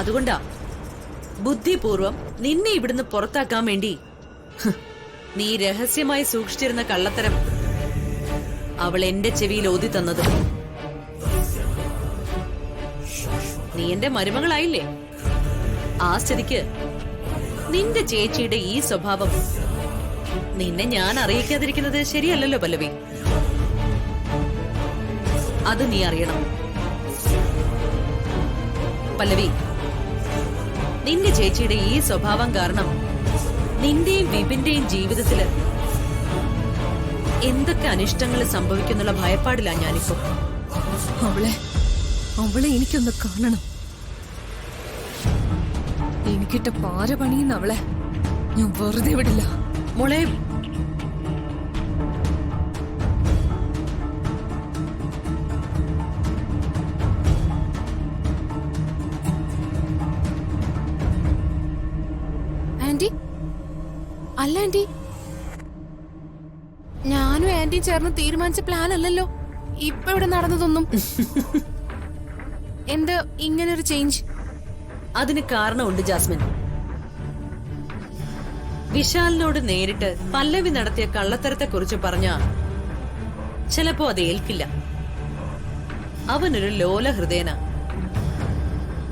അതുകൊണ്ടാ ബുദ്ധിപൂർവം നിന്നെ ഇവിടുന്ന് പുറത്താക്കാൻ വേണ്ടി നീ രഹസ്യമായി സൂക്ഷിച്ചിരുന്ന കള്ളത്തരം അവൾ എന്റെ ചെവിയിൽ ഓതി തന്നത്. നീ എന്റെ മരുമകളായില്ലേ? ആ സ്ഥിതിക്ക് നിന്റെ ചേച്ചിയുടെ ഈ സ്വഭാവം നിന്നെ ഞാൻ അറിയിക്കാതിരിക്കുന്നത് ശരിയല്ലല്ലോ പല്ലവി. അത് നീ അറിയണം പല്ലവി. നിന്റെ ചേച്ചിയുടെ ഈ സ്വഭാവം കാരണം നിന്റെയും വിപിന്റെയും ജീവിതത്തില് എന്തൊക്കെ അനിഷ്ടങ്ങൾ സംഭവിക്കുന്നുള്ള ഭയപ്പാടില്ല ഞാനിപ്പോ. അവളെ എനിക്കൊന്ന് കാണണം. എനിക്കിട്ട പാര പണിയുന്ന അവളെ ഞാൻ വെറുതെ വിടില്ല മോളെ. ആന്റി, അല്ല ആന്റി, ഞാനും ആന്റിയും ചേർന്ന് തീരുമാനിച്ച പ്ലാൻ അല്ലല്ലോ ഇപ്പൊ ഇവിടെ നടന്നതൊന്നും. എന്ത് ഇങ്ങനൊരു ചേഞ്ച്? അതിന് കാരണമുണ്ട് ജാസ്മിൻ. വിശാലിനോട് നേരിട്ട് പല്ലവി നടത്തിയ കള്ളത്തരത്തെ കുറിച്ച് പറഞ്ഞ ചിലപ്പോ അത് ഏൽക്കില്ല. അവനൊരു ലോല ഹൃദയന.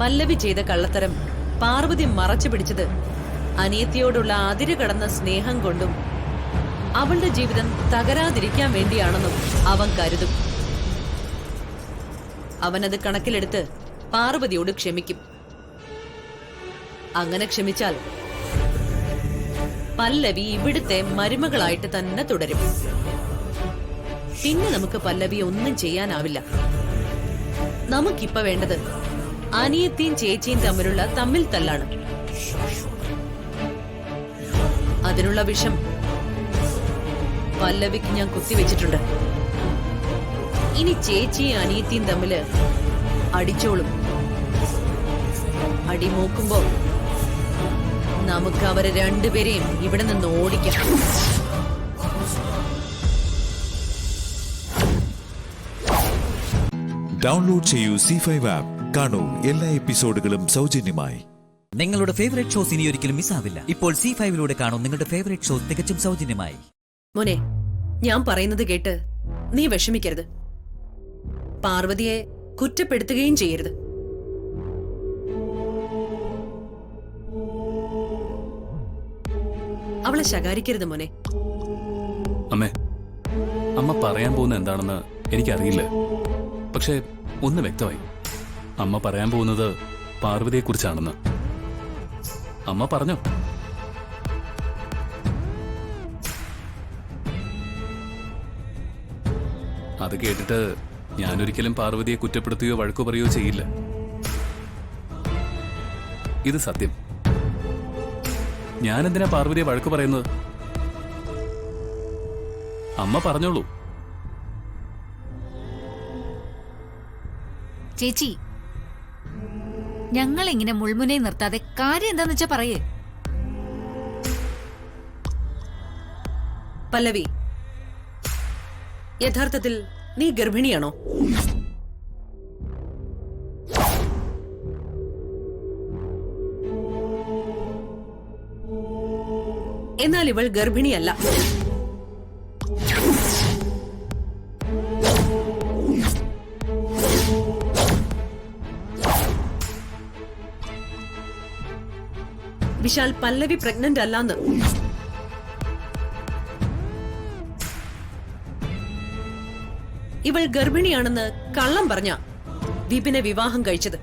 പല്ലവി ചെയ്ത കള്ളത്തരം പാർവതി മറച്ചു പിടിച്ചത് അനിയത്തിയോടുള്ള അതിര് കടന്ന സ്നേഹം കൊണ്ടും അവളുടെ ജീവിതം തകരാതിരിക്കാൻ വേണ്ടിയാണെന്നും അവൻ കരുതും. അവനത് കണക്കിലെടുത്ത് പാർവതിയോട് ക്ഷമിക്കും. അങ്ങനെ ക്ഷമിച്ചാൽ പല്ലവി ഇവിടുത്തെ മരുമകളായിട്ട് തന്നെ തുടരും. പിന്നെ നമുക്ക് പല്ലവി ഒന്നും ചെയ്യാനാവില്ല. നമുക്കിപ്പോ വേണ്ടത് അനിയത്തിയും ചേച്ചിയും തമ്മിലുള്ള തമ്മിൽ തല്ലാണ്. അതിനുള്ള വിഷം പല്ലവിക്ക് ഞാൻ കുത്തിവെച്ചിട്ടുണ്ട്. ഇനി ചേച്ചിയും അനിയത്തിയും തമ്മില് അടിച്ചോളും. അടി മൂക്കുമ്പോ നമുക്ക് അവരെ രണ്ടുപേരെയും ഇവിടെ നിന്ന് ഓടിക്കാം. ഡൗൺലോഡ് ചെയ്യൂ C5 ആപ്പ്. കാണൂ എല്ലാ എപ്പിസോഡുകളും സൗജന്യമായി. നിങ്ങളുടെ ഫേവറേറ്റ് ഷോസ് ഇനി ഒരിക്കലും മിസ്സാവില്ല. ഇപ്പോൾ C5ലൂടെ കാണൂ നിങ്ങളുടെ ഫേവറേറ്റ് ഷോ തികച്ചും സൗജന്യമായി. മോനെ, ഞാൻ പറയുന്നത് കേട്ട് നീ വിഷമിക്കരുത്. പാർവതിയെ കുറ്റപ്പെടുത്തുകയും ചെയ്യരുത്. അവളെ ശകാരിക്കരുത് മോനെ. അമ്മേ, അമ്മ പറയാൻ പോകുന്ന എന്താണെന്ന് എനിക്കറിയില്ല. പക്ഷേ ഒന്ന് വ്യക്തമായി, അമ്മ പറയാൻ പോകുന്നത് പാർവതിയെക്കുറിച്ചാണെന്ന്. അമ്മ പറഞ്ഞോ? അത് കേട്ടിട്ട് ഞാനൊരിക്കലും പാർവതിയെ കുറ്റപ്പെടുത്തുകയോ വഴക്കു പറയുകയോ ചെയ്യില്ല. ഇത് സത്യം. ഞാനെന്തിനാ പാർവതിയെ വഴക്കു പറയുന്നത്? അമ്മ പറഞ്ഞോളൂ. ചേച്ചി, ഞങ്ങൾ ഇങ്ങനെ മുൾമുനെ നിർത്താതെ കാര്യം എന്താന്ന് വെച്ചാ പറയേ. പല്ലവി, യഥാർത്ഥത്തിൽ നീ ഗർഭിണിയാണോ? എന്നാൽ ഇവൾ ഗർഭിണിയല്ല. വിശാൽ, പല്ലവി പ്രഗ്നന്റ് അല്ലാന്ന്. ഇവൾ ഗർഭിണിയാണെന്ന് കള്ളം പറഞ്ഞ വിപിനെ വിവാഹം കഴിച്ചത്.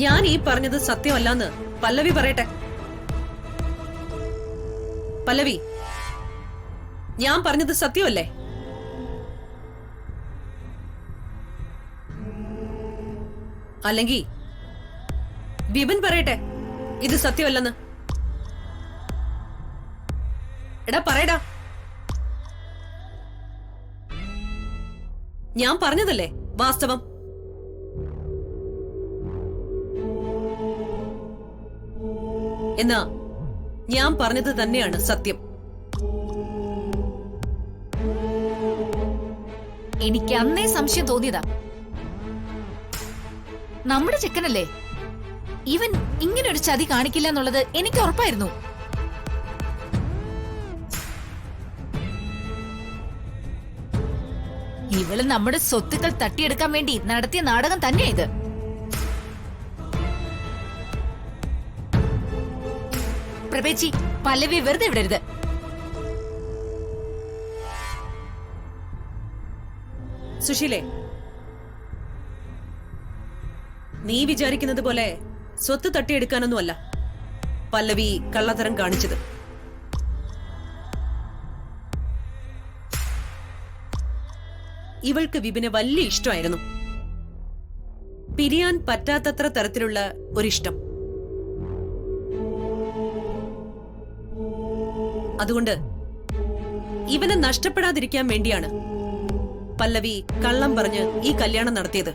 ഞാൻ ഈ പറഞ്ഞത് സത്യമല്ലാന്ന് പല്ലവി പറയട്ടെ. പല്ലവി, ഞാൻ പറഞ്ഞത് സത്യമല്ലേ? അല്ലെങ്കിൽ വിപിൻ പറയട്ടെ ഇത് സത്യമല്ലെന്ന്. എടാ പറയടാ. ഞാൻ പറഞ്ഞതല്ലേ വാസ്തവം. എന്നാ ഞാൻ പറഞ്ഞത് തന്നെയാണ് സത്യം. എനിക്ക് അന്നേ സംശയം തോന്നിയതാ. നമ്മുടെ ചെക്കനല്ലേ, ഇവൻ ഇങ്ങനെ ഒരു ചതി കാണിക്കില്ല എന്നുള്ളത് എനിക്ക് ഉറപ്പായിരുന്നു. ഇവള് നമ്മുടെ സ്വത്തുക്കൾ തട്ടിയെടുക്കാൻ വേണ്ടി നടത്തിയ നാടകം തന്നെയാ ഇത്. പ്രഭേച്ചി, പല്ലവി വെറുതെ വിടരുത്. സുശീലേ, നീ വിചാരിക്കുന്നത് പോലെ സ്വത്ത് തട്ടിയെടുക്കാനൊന്നുമല്ല പല്ലവി കള്ളത്തരം കാണിച്ചത്. ഇവൾക്ക് വിപിനെ വലിയ ഇഷ്ടമായിരുന്നു. പിരിയാൻ പറ്റാത്തത്ര തരത്തിലുള്ള ഒരിഷ്ടം. അതുകൊണ്ട് ഇവനെ നഷ്ടപ്പെടാതിരിക്കാൻ വേണ്ടിയാണ് പല്ലവി കള്ളം പറഞ്ഞ് ഈ കല്യാണം നടത്തിയത്.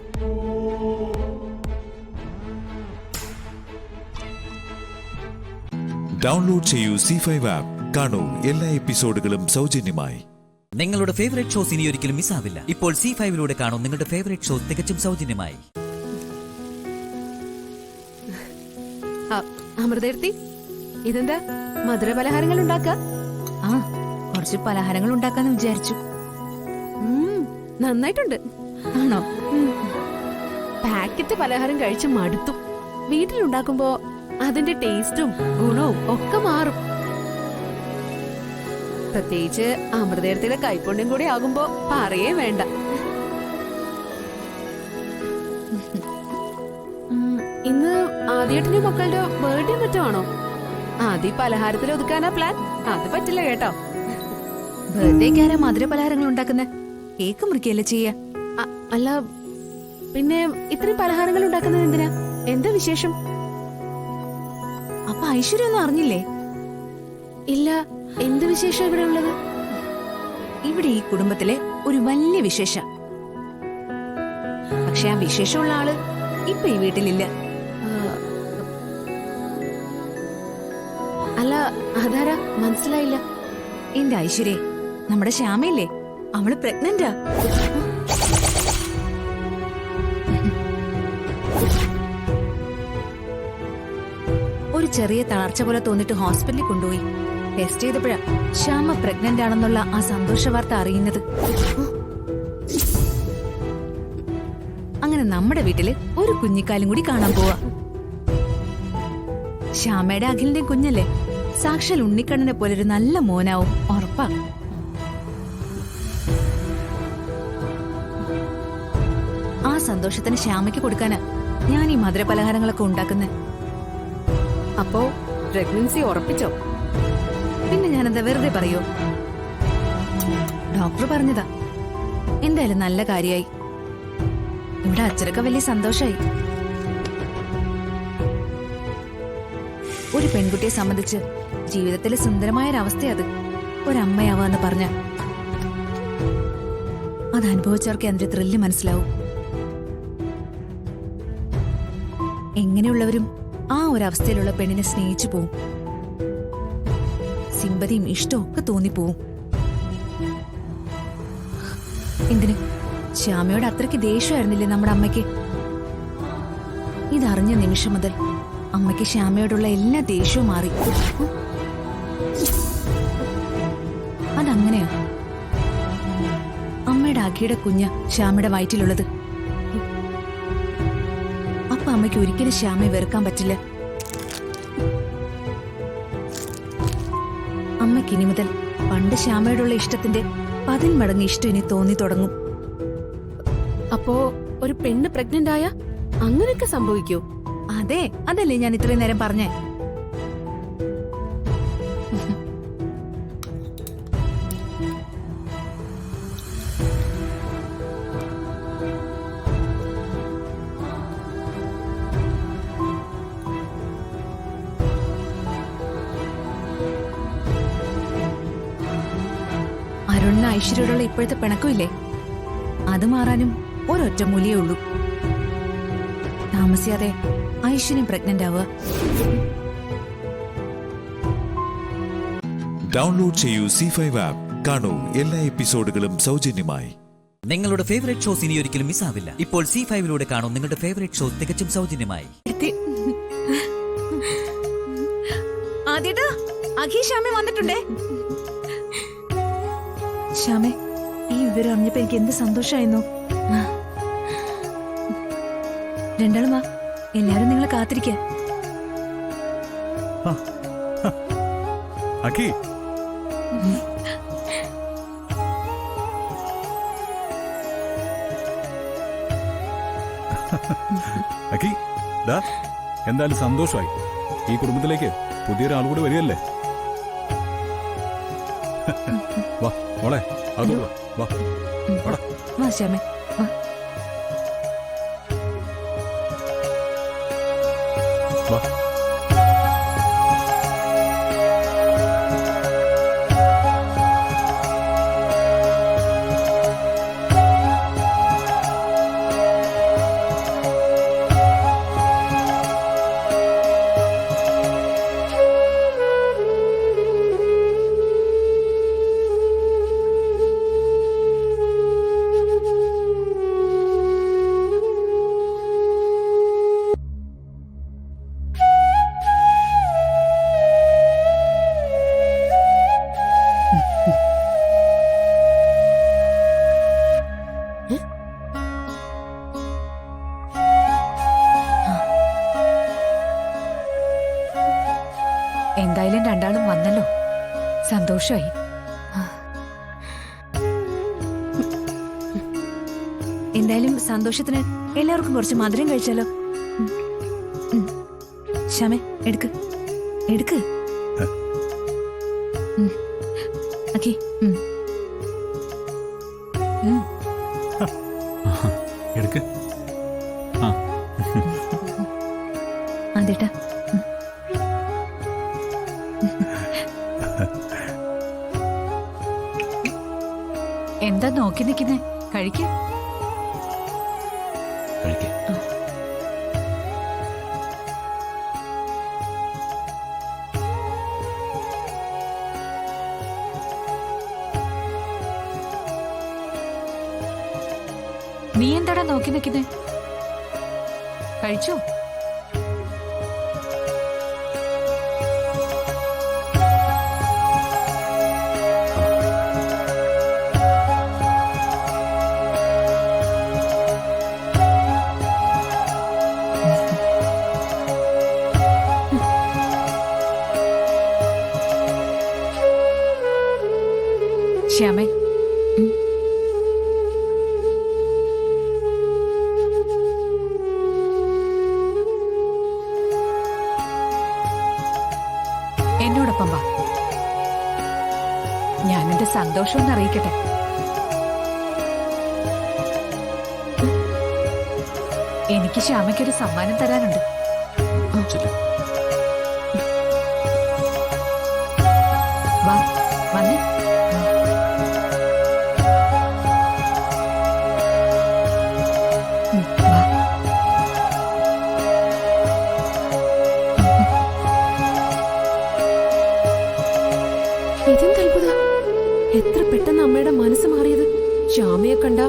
ഡൗൺലോഡ് ചെയ്യൂ C5 ആപ്പ്. കാണൂ എല്ലാ എപ്പിസോഡുകളും സൗജന്യമായി. നിങ്ങളുടെ ഫേവറേറ്റ് ഷോസ് ഇനി ഒരിക്കലും മിസ്സാവില്ല. ഇപ്പോൾ C5 കാണൂ നിങ്ങളുടെ ഫേവറേറ്റ് ഷോ തികച്ചും സൗജന്യമായി. അമൃതേർത്തി, ഇതെന്താ മധുര പലഹാരങ്ങൾ ഉണ്ടാക്ക? ആ, കുറച്ച് പലഹാരങ്ങൾ ഉണ്ടാക്കാന്ന് വിചാരിച്ചു. നന്നായിട്ടുണ്ട്. ആണോ? പാക്കറ്റ് പലഹാരം കഴിച്ച് മടുത്തു. വീട്ടിലുണ്ടാക്കുമ്പോ അതിന്റെ ടേസ്റ്റും ഗുണവും ഒക്കെ മാറും. പ്രത്യേകിച്ച് അമൃതേർത്തിയുടെ കൈപ്പുണ്യം കൂടി ആകുമ്പോ പറയേ വേണ്ട. ഇന്ന് ആദ്യേട്ടന്റെ മക്കളുടെ ബർത്ത്ഡേ മറ്റോ ആണോ? ആദ്യ പലഹാരത്തിൽ ഒതുക്കാനാ പ്ലാൻ? അത് പറ്റില്ല കേട്ടോ. ബർത്ത്ഡേക്ക് ആരാ മധുര പലഹാരങ്ങൾ ഉണ്ടാക്കുന്ന? കേക്ക് മുറിക്കല്ലേ ചെയ്യാ? അല്ല, പിന്നെ ഇത്രയും പലഹാരങ്ങൾ ഉണ്ടാക്കുന്നത് എന്തിനാ? എന്താ വിശേഷം? അപ്പൊ ഐശ്വര്യ ഒന്നും അറിഞ്ഞില്ലേ? ഇല്ല. എന്ത് വിശേഷം ഇവിടെ ഉള്ളത്? ഇവിടെ ഈ കുടുംബത്തിലെ ഒരു വലിയ വിശേഷ. പക്ഷെ ആ വിശേഷമുള്ള ആള് ഇപ്പൊ ഈ വീട്ടിലില്ല. അല്ല, അതാരാ? മനസ്സിലായില്ല. എന്റെ ഐശ്വര്യ, നമ്മുടെ ശ്യാമയില്ലേ, അവള് പ്രഗ്നന്റാ. ഒരു ചെറിയ തളർച്ച പോലെ തോന്നിട്ട് ഹോസ്പിറ്റലിൽ കൊണ്ടുപോയി. ടെസ്റ്റ് ചെയ്തപ്പോഴാ ശ്യാമ പ്രഗ്നന്റ് ആണെന്നുള്ള ആ സന്തോഷ വാർത്ത അറിയുന്നത്. അങ്ങനെ നമ്മുടെ വീട്ടില് ഒരു കുഞ്ഞിക്കാലും കൂടി കാണാൻ പോവാ. ശ്യാമയുടെ അഖിലിന്റെ കുഞ്ഞല്ലേ, സാക്ഷാൽ ഉണ്ണിക്കണ്ണനെ പോലൊരു നല്ല മോനാവും ഉറപ്പാ. ആ സന്തോഷത്തിന് ശ്യാമയ്ക്ക് കൊടുക്കാനാ ഞാൻ ഈ മധുര പലഹാരങ്ങളൊക്കെ ഉണ്ടാക്കുന്നത്. അപ്പോ പ്രഗ്നൻസി ഉറപ്പിച്ചോ? പിന്നെ ഞാനെന്താ വെറുതെ പറയോ? ഡോക്ടർ പറഞ്ഞതാ. എന്തായാലും നല്ല കാര്യായി. ഇവിടെ അച്ഛനൊക്കെ വലിയ സന്തോഷായി. ഒരു പെൺകുട്ടിയെ സംബന്ധിച്ച് ജീവിതത്തിലെ സുന്ദരമായൊരവസ്ഥയത് ഒരമ്മയാവാന്ന് പറഞ്ഞ അത് അനുഭവിച്ചവർക്ക് അതിന്റെ ത്രില്ല് മനസ്സിലാവും. എങ്ങനെയുള്ളവരും ആ ഒരവസ്ഥയിലുള്ള പെണ്ണിനെ സ്നേഹിച്ചു പോവും. സിമ്പതിയും ഇഷ്ടവും ഒക്കെ തോന്നിപ്പോവും. എന്തിന് ശ്യാമയോട് അത്രയ്ക്ക് ദേഷ്യമായിരുന്നില്ലേ നമ്മുടെ അമ്മയ്ക്ക്? ഇതറിഞ്ഞ നിമിഷം മുതൽ അമ്മയ്ക്ക് ശ്യാമയോടുള്ള എല്ലാ ദേഷ്യവും മാറി. അതങ്ങനെയാ. അമ്മയുടെ അഖിയുടെ കുഞ്ഞ ശ്യാമയുടെ വയറ്റിലുള്ളത്. അപ്പൊ അമ്മയ്ക്ക് ഒരിക്കലും ശ്യാമയെ വെറുക്കാൻ പറ്റില്ല. അമ്മയ്ക്ക് ഇനി മുതൽ പണ്ട് ശ്യാമയോടുള്ള ഇഷ്ടത്തിന്റെ 10 മടങ്ങ് ഇഷ്ടം ഇനി തോന്നി തുടങ്ങും. അപ്പോ ഒരു പെണ്ണ് പ്രഗ്നന്റ് ആയ അങ്ങനെയൊക്കെ സംഭവിക്കോ? അതെ, അതല്ലേ ഞാൻ ഇത്രയും നേരം പറഞ്ഞേ. അരുണിന് ഐശ്വര്യയോടുള്ള ഇപ്പോഴത്തെ പിണക്കമില്ലേ, അത് മാറാനും ഒരൊറ്റ മൂലിയേ ഉള്ളൂ. താമസിയാതെ ഐശ്വര്യം പ്രഗ്നന്റ് ആവുക. ഡൗൺലോഡ് ചെയ്യൂ C5 ആപ്പ്. കാണൂ എല്ലാ എപ്പിസോഡുകളും സൗജന്യമായി. നിങ്ങളുടെ ഫേവറേറ്റ് ഷോസ് ഇനി ഒരിക്കലും മിസ്സാവില്ല. ഇപ്പോൾ C5 കാണൂ നിങ്ങളുടെ ഫേവറേറ്റ് ഷോ തികച്ചും സൗജന്യമായി. ആദ്യേട്ടാ, അഖി ശ്യാമ വന്നിട്ടുണ്ടേ. ശ്യാമേ, ഈ വിവരം അറിഞ്ഞപ്പോ എനിക്ക് എന്ത് സന്തോഷമായിരുന്നു. രണ്ടാളും വാ, എല്ലാരും നിങ്ങളെ കാത്തിരിക്കുക. അഖി, അഖി, ദാ എന്തായാലും സന്തോഷമായി. ഈ കുടുംബത്തിലേക്ക് പുതിയൊരാൾ കൂടി വരികയല്ലേ. വാ മോളെ, അതോ വാ. വാ ശ്യാമേ, വാ. വാ. എന്തായാലും രണ്ടാളും വന്നല്ലോ, സന്തോഷമായി. എന്തായാലും സന്തോഷത്തിന് എല്ലാവർക്കും കുറച്ച് മധുരം കഴിച്ചാലോ. ശ്യാമേ, എടുക്ക് എടുക്ക്. ഓക്കേ, എടുക്ക്. ആ, അതേട്ടാ. എന്താ നോക്കി നിൽക്കുന്നേ? കഴിക്ക. നീ എന്താടാ നോക്കി നിൽക്കുന്നേ? കഴിച്ചോ? ശ്യാമേ, എന്നോടൊപ്പം വാ. ഞാൻ എന്റെ സന്തോഷം ഒന്ന് അറിയിക്കട്ടെ. എനിക്ക് ശ്യാമയ്ക്കൊരു സമ്മാനം തരാനുണ്ട്. വാ, വന്നേ. വാ. ഇതെന്ത് അത്ഭുതം! എത്ര പെട്ടെന്ന് അമ്മയുടെ മനസ്സ് മാറിയത്. ശ്യാമയെ കണ്ട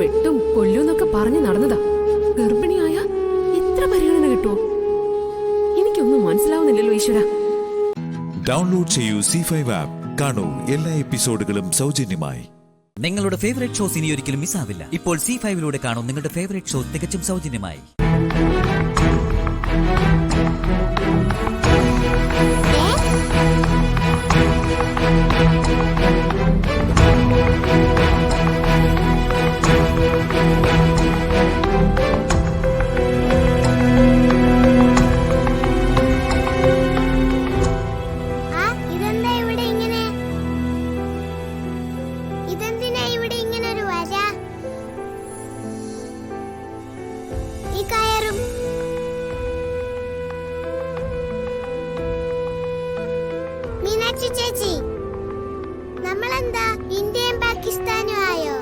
വെട്ടും കൊല്ലൂന്നൊക്കെ പറഞ്ഞു നടന്നതാ. ഗർഭിണിയായ ഇത്ര പരിഗണന കിട്ടുമോ? എനിക്കൊന്നും മനസ്സിലാവുന്നില്ലല്ലോ ഈശ്വര. ഡൗൺലോഡ് ചെയ്യൂ C5 ആപ്പ്. കാണൂ എല്ലാ എപ്പിസോഡുകളും സൗജന്യമായി. നിങ്ങളുടെ ഫേവറേറ്റ് ഷോസ് ഇനി ഒരിക്കലും മിസ്സാവില്ല. ഇപ്പോൾ C5 കാണൂ നിങ്ങളുടെ ഫേവറേറ്റ് ഷോ തികച്ചും സൗജന്യമായി. ചേച്ചി, നമ്മളെന്താ ഇന്ത്യയും പാകിസ്ഥാനും ആയോ?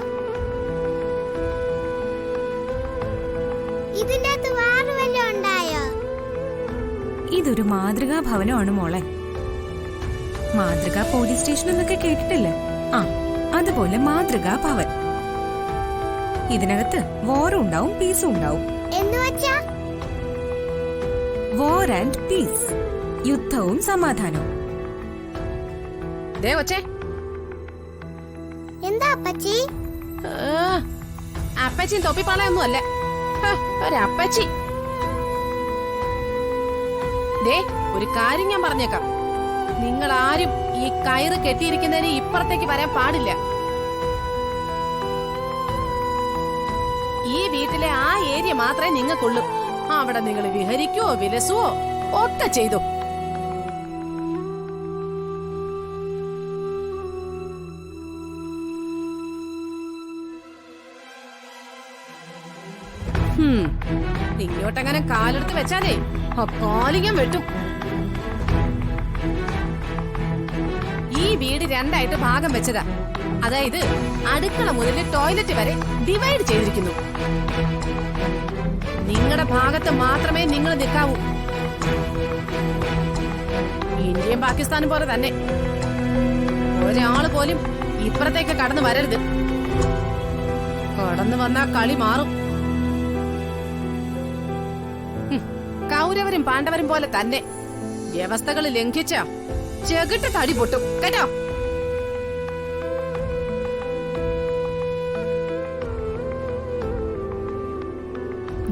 ഇതിന്റെ അകത്ത് വാറ് വല്ലതും ഉണ്ടായോ? ഇതൊരു മാതൃകാ ഭവനമാണ് മോളെ. മാതൃകാ പോലീസ് സ്റ്റേഷൻ എന്നൊക്കെ കേട്ടിട്ടില്ലേ? ആ, അതുപോലെ മാതൃകാ ഭവൻ. ഇതിനകത്ത് വാറും ഉണ്ടാവും, പീസും ഉണ്ടാവും. എന്നുവെച്ചാ വാർ ആൻഡ് പീസ്, യുദ്ധവും സമാധാനവും. എന്താ അപ്പച്ചി? അപ്പച്ചിയും തൊപ്പിപ്പാളയൊന്നും അല്ല, ഒരപ്പച്ചി. ദേ, ഒരു കാര്യം ഞാൻ പറഞ്ഞേക്കാം. നിങ്ങൾ ആരും ഈ കയറ് കെട്ടിയിരിക്കുന്നതിന് ഇപ്പുറത്തേക്ക് വരാൻ പാടില്ല. ഈ വീട്ടിലെ ആ ഏരിയ മാത്രമേ നിങ്ങൾക്കുള്ളൂ. അവിടെ നിങ്ങൾ വിഹരിക്കുവോ വിലസുവോ ഒക്കെ ചെയ്തു. ഇങ്ങോട്ടങ്ങനെ കാലെടുത്ത് വെച്ചാലേ ആ കാലികം വെട്ടും. ഈ വീട് രണ്ടായിട്ട് ഭാഗം വെച്ചതാ. അതായത് അടുക്കള മുതൽ ടോയ്ലറ്റ് വരെ ഡിവൈഡ് ചെയ്തിരിക്കുന്നു. നിങ്ങളുടെ ഭാഗത്ത് മാത്രമേ നിങ്ങൾ നിൽക്കാവൂ. ഇന്ത്യയും പാകിസ്ഥാനും പോലെ തന്നെ ഒരാള് പോലും ഇപ്പുറത്തേക്ക് കടന്നു വരരുത്. കടന്നു വന്നാ കളി മാറും. കൗരവരും പാണ്ഡവരും പോലെ തന്നെ വ്യവസ്ഥകൾ ലംഘിച്ച ചെകിട്ട് തടി പൊട്ടും കേട്ടോ.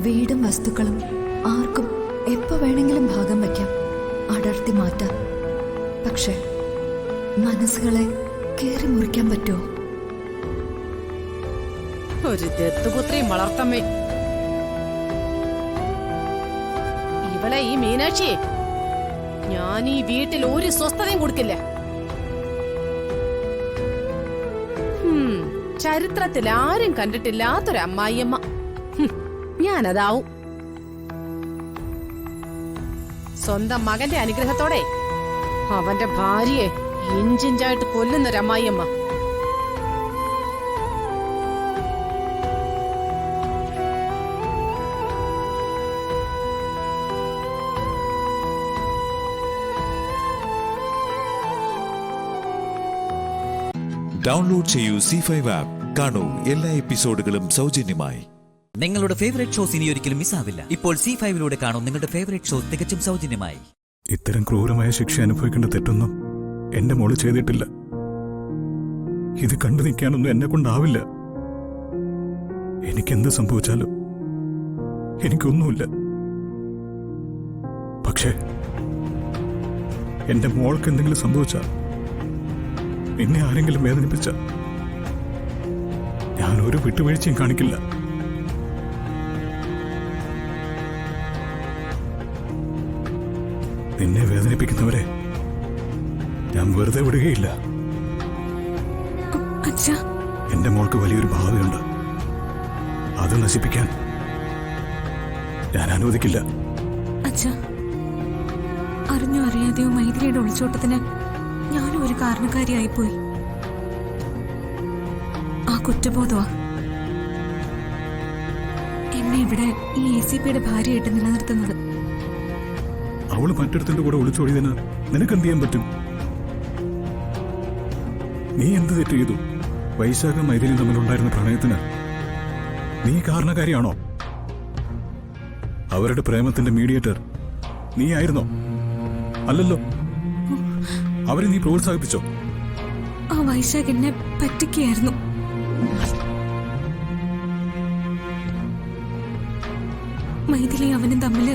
വീടും വസ്തുക്കളും ആർക്കും എപ്പോ വേണമെങ്കിലും ഭാഗം വയ്ക്കാം, അടർത്തി മാറ്റാം. പക്ഷെ മനസ്സുകളെ കീറി മുറിക്കാൻ പറ്റുമോ? ഒരു ദത്തുപുത്രിയും വളർത്തമ്മേ. ഇവളെ ഈ മീനാക്ഷിയെ ഞാൻ ഈ വീട്ടിൽ ഒരു സ്വസ്ഥതയും കൊടുക്കില്ല. ചരിത്രത്തിൽ ആരും കണ്ടിട്ടില്ലാത്തൊരു അമ്മായിയമ്മ ഞാനതാവും. സ്വന്തം മകന്റെ അനുഗ്രഹത്തോടെ അവന്റെ ഭാര്യയെ ഇഞ്ചിഞ്ചായിട്ട് കൊല്ലുന്നൊരമ്മായിയമ്മ. ഡൗൺലോഡ് ചെയ്യൂ C5 ആപ്പ്. കാണൂ എല്ലാ എപ്പിസോഡുകളും സൗജന്യമായി. നിങ്ങളുടെ ഫേവറേറ്റ് ഷോസ് ഇനി ഒരിക്കലും മിസ്സാവില്ല. ഇപ്പോൾ C5 കാണൂ നിങ്ങളുടെ ഫേവറേറ്റ് ഷോ തികച്ചും സൗജന്യമായി. ഇത്തരം ക്രൂരമായ ശിക്ഷ അനുഭവിക്കേണ്ട തെറ്റൊന്നും എന്റെ മോള് ചെയ്തിട്ടില്ല. ഇത് കണ്ടു നിൽക്കാനൊന്നും എന്നെ കൊണ്ടാവില്ല. എനിക്കെന്ത് സംഭവിച്ചാലും എനിക്കൊന്നുമില്ല. പക്ഷേ എന്റെ മോൾക്ക് എന്തെങ്കിലും സംഭവിച്ചാൽ, എന്നെ ആരെങ്കിലും വേദനിപ്പിച്ച ഞാൻ ഒരു വിട്ടുവീഴ്ചയും കാണിക്കില്ല. നിന്നെ വേദനിപ്പിക്കുന്നവരെ ഞാൻ വെറുതെ വിടുകയില്ല. അച്ഛാ, എന്റെ മോൾക്ക് വലിയൊരു ഭാവിയുണ്ട്. അത് നശിപ്പിക്കാൻ ഞാൻ അനുവദിക്കില്ല. അച്ഛാ, അറിഞ്ഞോ അറിയാതെയോ മൈഥിലിയുടെ ഒളിച്ചോട്ടത്തിന് ഞാനും ഒരു കാരണക്കാരിയായിപ്പോയി. ആ കുറ്റബോധമാ എന്നെ ഇവിടെ ഈ ACPയുടെ ഭാര്യയായിട്ട് നിലനിർത്തുന്നത്. അവള് മറ്റൊരുത്തിന്റെ കൂടെ ഒളിച്ചോടിയതിന് നിനക്ക് എന്ത് ചെയ്യാൻ പറ്റും? നീ എന്ത് തെറ്റ് ചെയ്തു? വൈശാഖം മൈഥിലിയും തമ്മിലുണ്ടായിരുന്ന പ്രണയത്തിന് നീ കാരണക്കാരിയാണോ? അവരുടെ പ്രേമത്തിന്റെ മീഡിയേറ്റർ നീ ആയിരുന്നോ? അല്ലല്ലോ. അവരെ നീ പ്രോത്സാഹിപ്പിച്ചോ? ആ വൈശാഖ് എന്നെ പറ്റിക്കുകയായിരുന്നു. മൈഥിലി അവനും തമ്മില്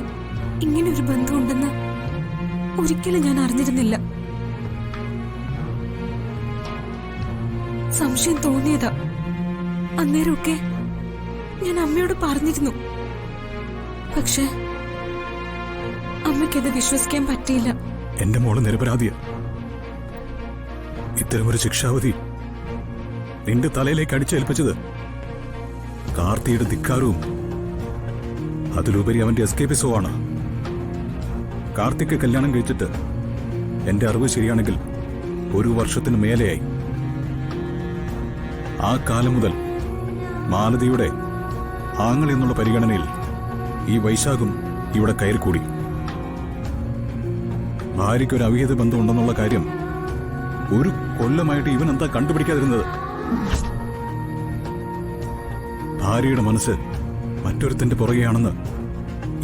ഇങ്ങനെ ഒരു ബന്ധമുണ്ടെന്ന് ഒരിക്കലും ഞാൻ അറിഞ്ഞിരുന്നില്ല. സംശയം തോന്നിയതാ. അന്നേരമൊക്കെ ഞാൻ അമ്മയോട് പറഞ്ഞിരുന്നു. പക്ഷെ അമ്മയ്ക്കത് വിശ്വസിക്കാൻ പറ്റിയില്ല. എന്റെ മോള് നിരപരാധിയ. ഇത്തരമൊരു ശിക്ഷാവധി നിന്റെ തലയിലേക്ക് അടിച്ചേൽപ്പിച്ചത് കാർത്തിയുടെ ധിക്കാരവും അതിലുപരി അവന്റെ എസ്കേപ്പിസവുമാണ്. കാർത്തിക്ക് കല്യാണം കഴിച്ചിട്ട് എന്റെ അറിവ് ശരിയാണെങ്കിൽ 1 വർഷത്തിന് മേലെയായി. ആ കാലം മുതൽ മാലതിയുടെ ആങ്ങൾ എന്നുള്ള പരിഗണനയിൽ ഈ വൈശാഖും ഇവിടെ കയറിക്കൂടി. ഭാര്യയ്ക്കൊരു അവിഹിത ബന്ധമുണ്ടെന്നുള്ള കാര്യം 1 കൊല്ലമായിട്ട് ഇവൻ എന്താ കണ്ടുപിടിക്കാതിരുന്നത്? ഭാര്യയുടെ മനസ്സ് മറ്റൊരുത്തന്റെ പുറകെയാണെന്ന്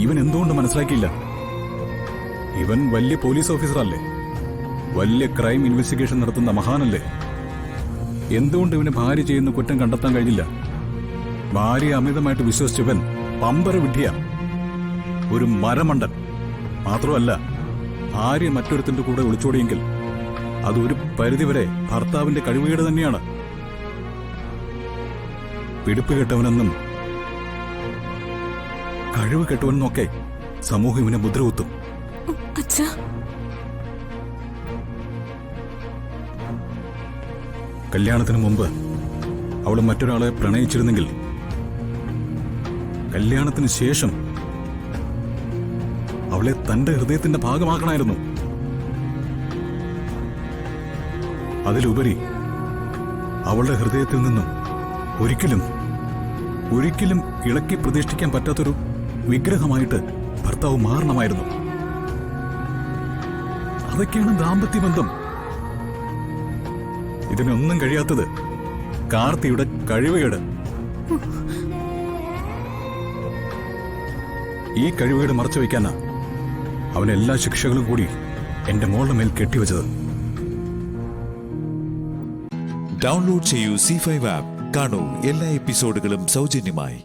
ഇവൻ എന്തുകൊണ്ട് മനസ്സിലാക്കിയില്ല? ഇവൻ വലിയ പോലീസ് ഓഫീസറല്ലേ? വലിയ ക്രൈം ഇൻവെസ്റ്റിഗേഷൻ നടത്തുന്ന മഹാനല്ലേ? എന്തുകൊണ്ട് ഇവന് ഭാര്യ ചെയ്യുന്ന കുറ്റം കണ്ടെത്താൻ കഴിഞ്ഞില്ല? ഭാര്യ അമിതമായിട്ട് വിശ്വസിച്ചവൻ പമ്പര വിഡ്ഢിയ, ഒരു മരമണ്ടൻ. മാത്രമല്ല, ഭാര്യ മറ്റൊരുത്തിന്റെ കൂടെ ഒളിച്ചോടിയെങ്കിൽ അതൊരു പരിധിവരെ ഭർത്താവിന്റെ കഴിവുകേട് തന്നെയാണ്. പിടിപ്പ് കെട്ടവനെന്നും കഴിവ് കെട്ടവനെന്നൊക്കെ സമൂഹം ഇവനെ മുദ്ര കുത്തും. അച്ഛാ, കല്യാണത്തിന് മുമ്പ് അവൾ മറ്റൊരാളെ പ്രണയിച്ചിരുന്നെങ്കിൽ കല്യാണത്തിന് ശേഷം അവളെ തന്റെ ഹൃദയത്തിന്റെ ഭാഗമാക്കണമായിരുന്നു. അതിലുപരി അവളുടെ ഹൃദയത്തിൽ നിന്നും ഒരിക്കലും ഇളക്കി പ്രതിഷ്ഠിക്കാൻ പറ്റാത്തൊരു വിഗ്രഹമായിട്ട് ഭർത്താവ് മാറണമായിരുന്നു. അതൊക്കെയാണ് ദാമ്പത്യ ബന്ധം. ഇതിനൊന്നും കഴിയാത്തത് കാർത്തിയുടെ കഴിവുകേട്. ഈ കഴിവുകേട് മറച്ചു വയ്ക്കാനാ അവൻ എല്ലാ ശിക്ഷകളും കൂടി എന്റെ മോളുടെ മേൽ കെട്ടിവെച്ചത്. ഡൗൺലോഡ് ചെയ്യൂ C5 ആപ്പ്. കാണൂ എല്ലാ എപ്പിസോഡുകളും സൗജന്യമായി.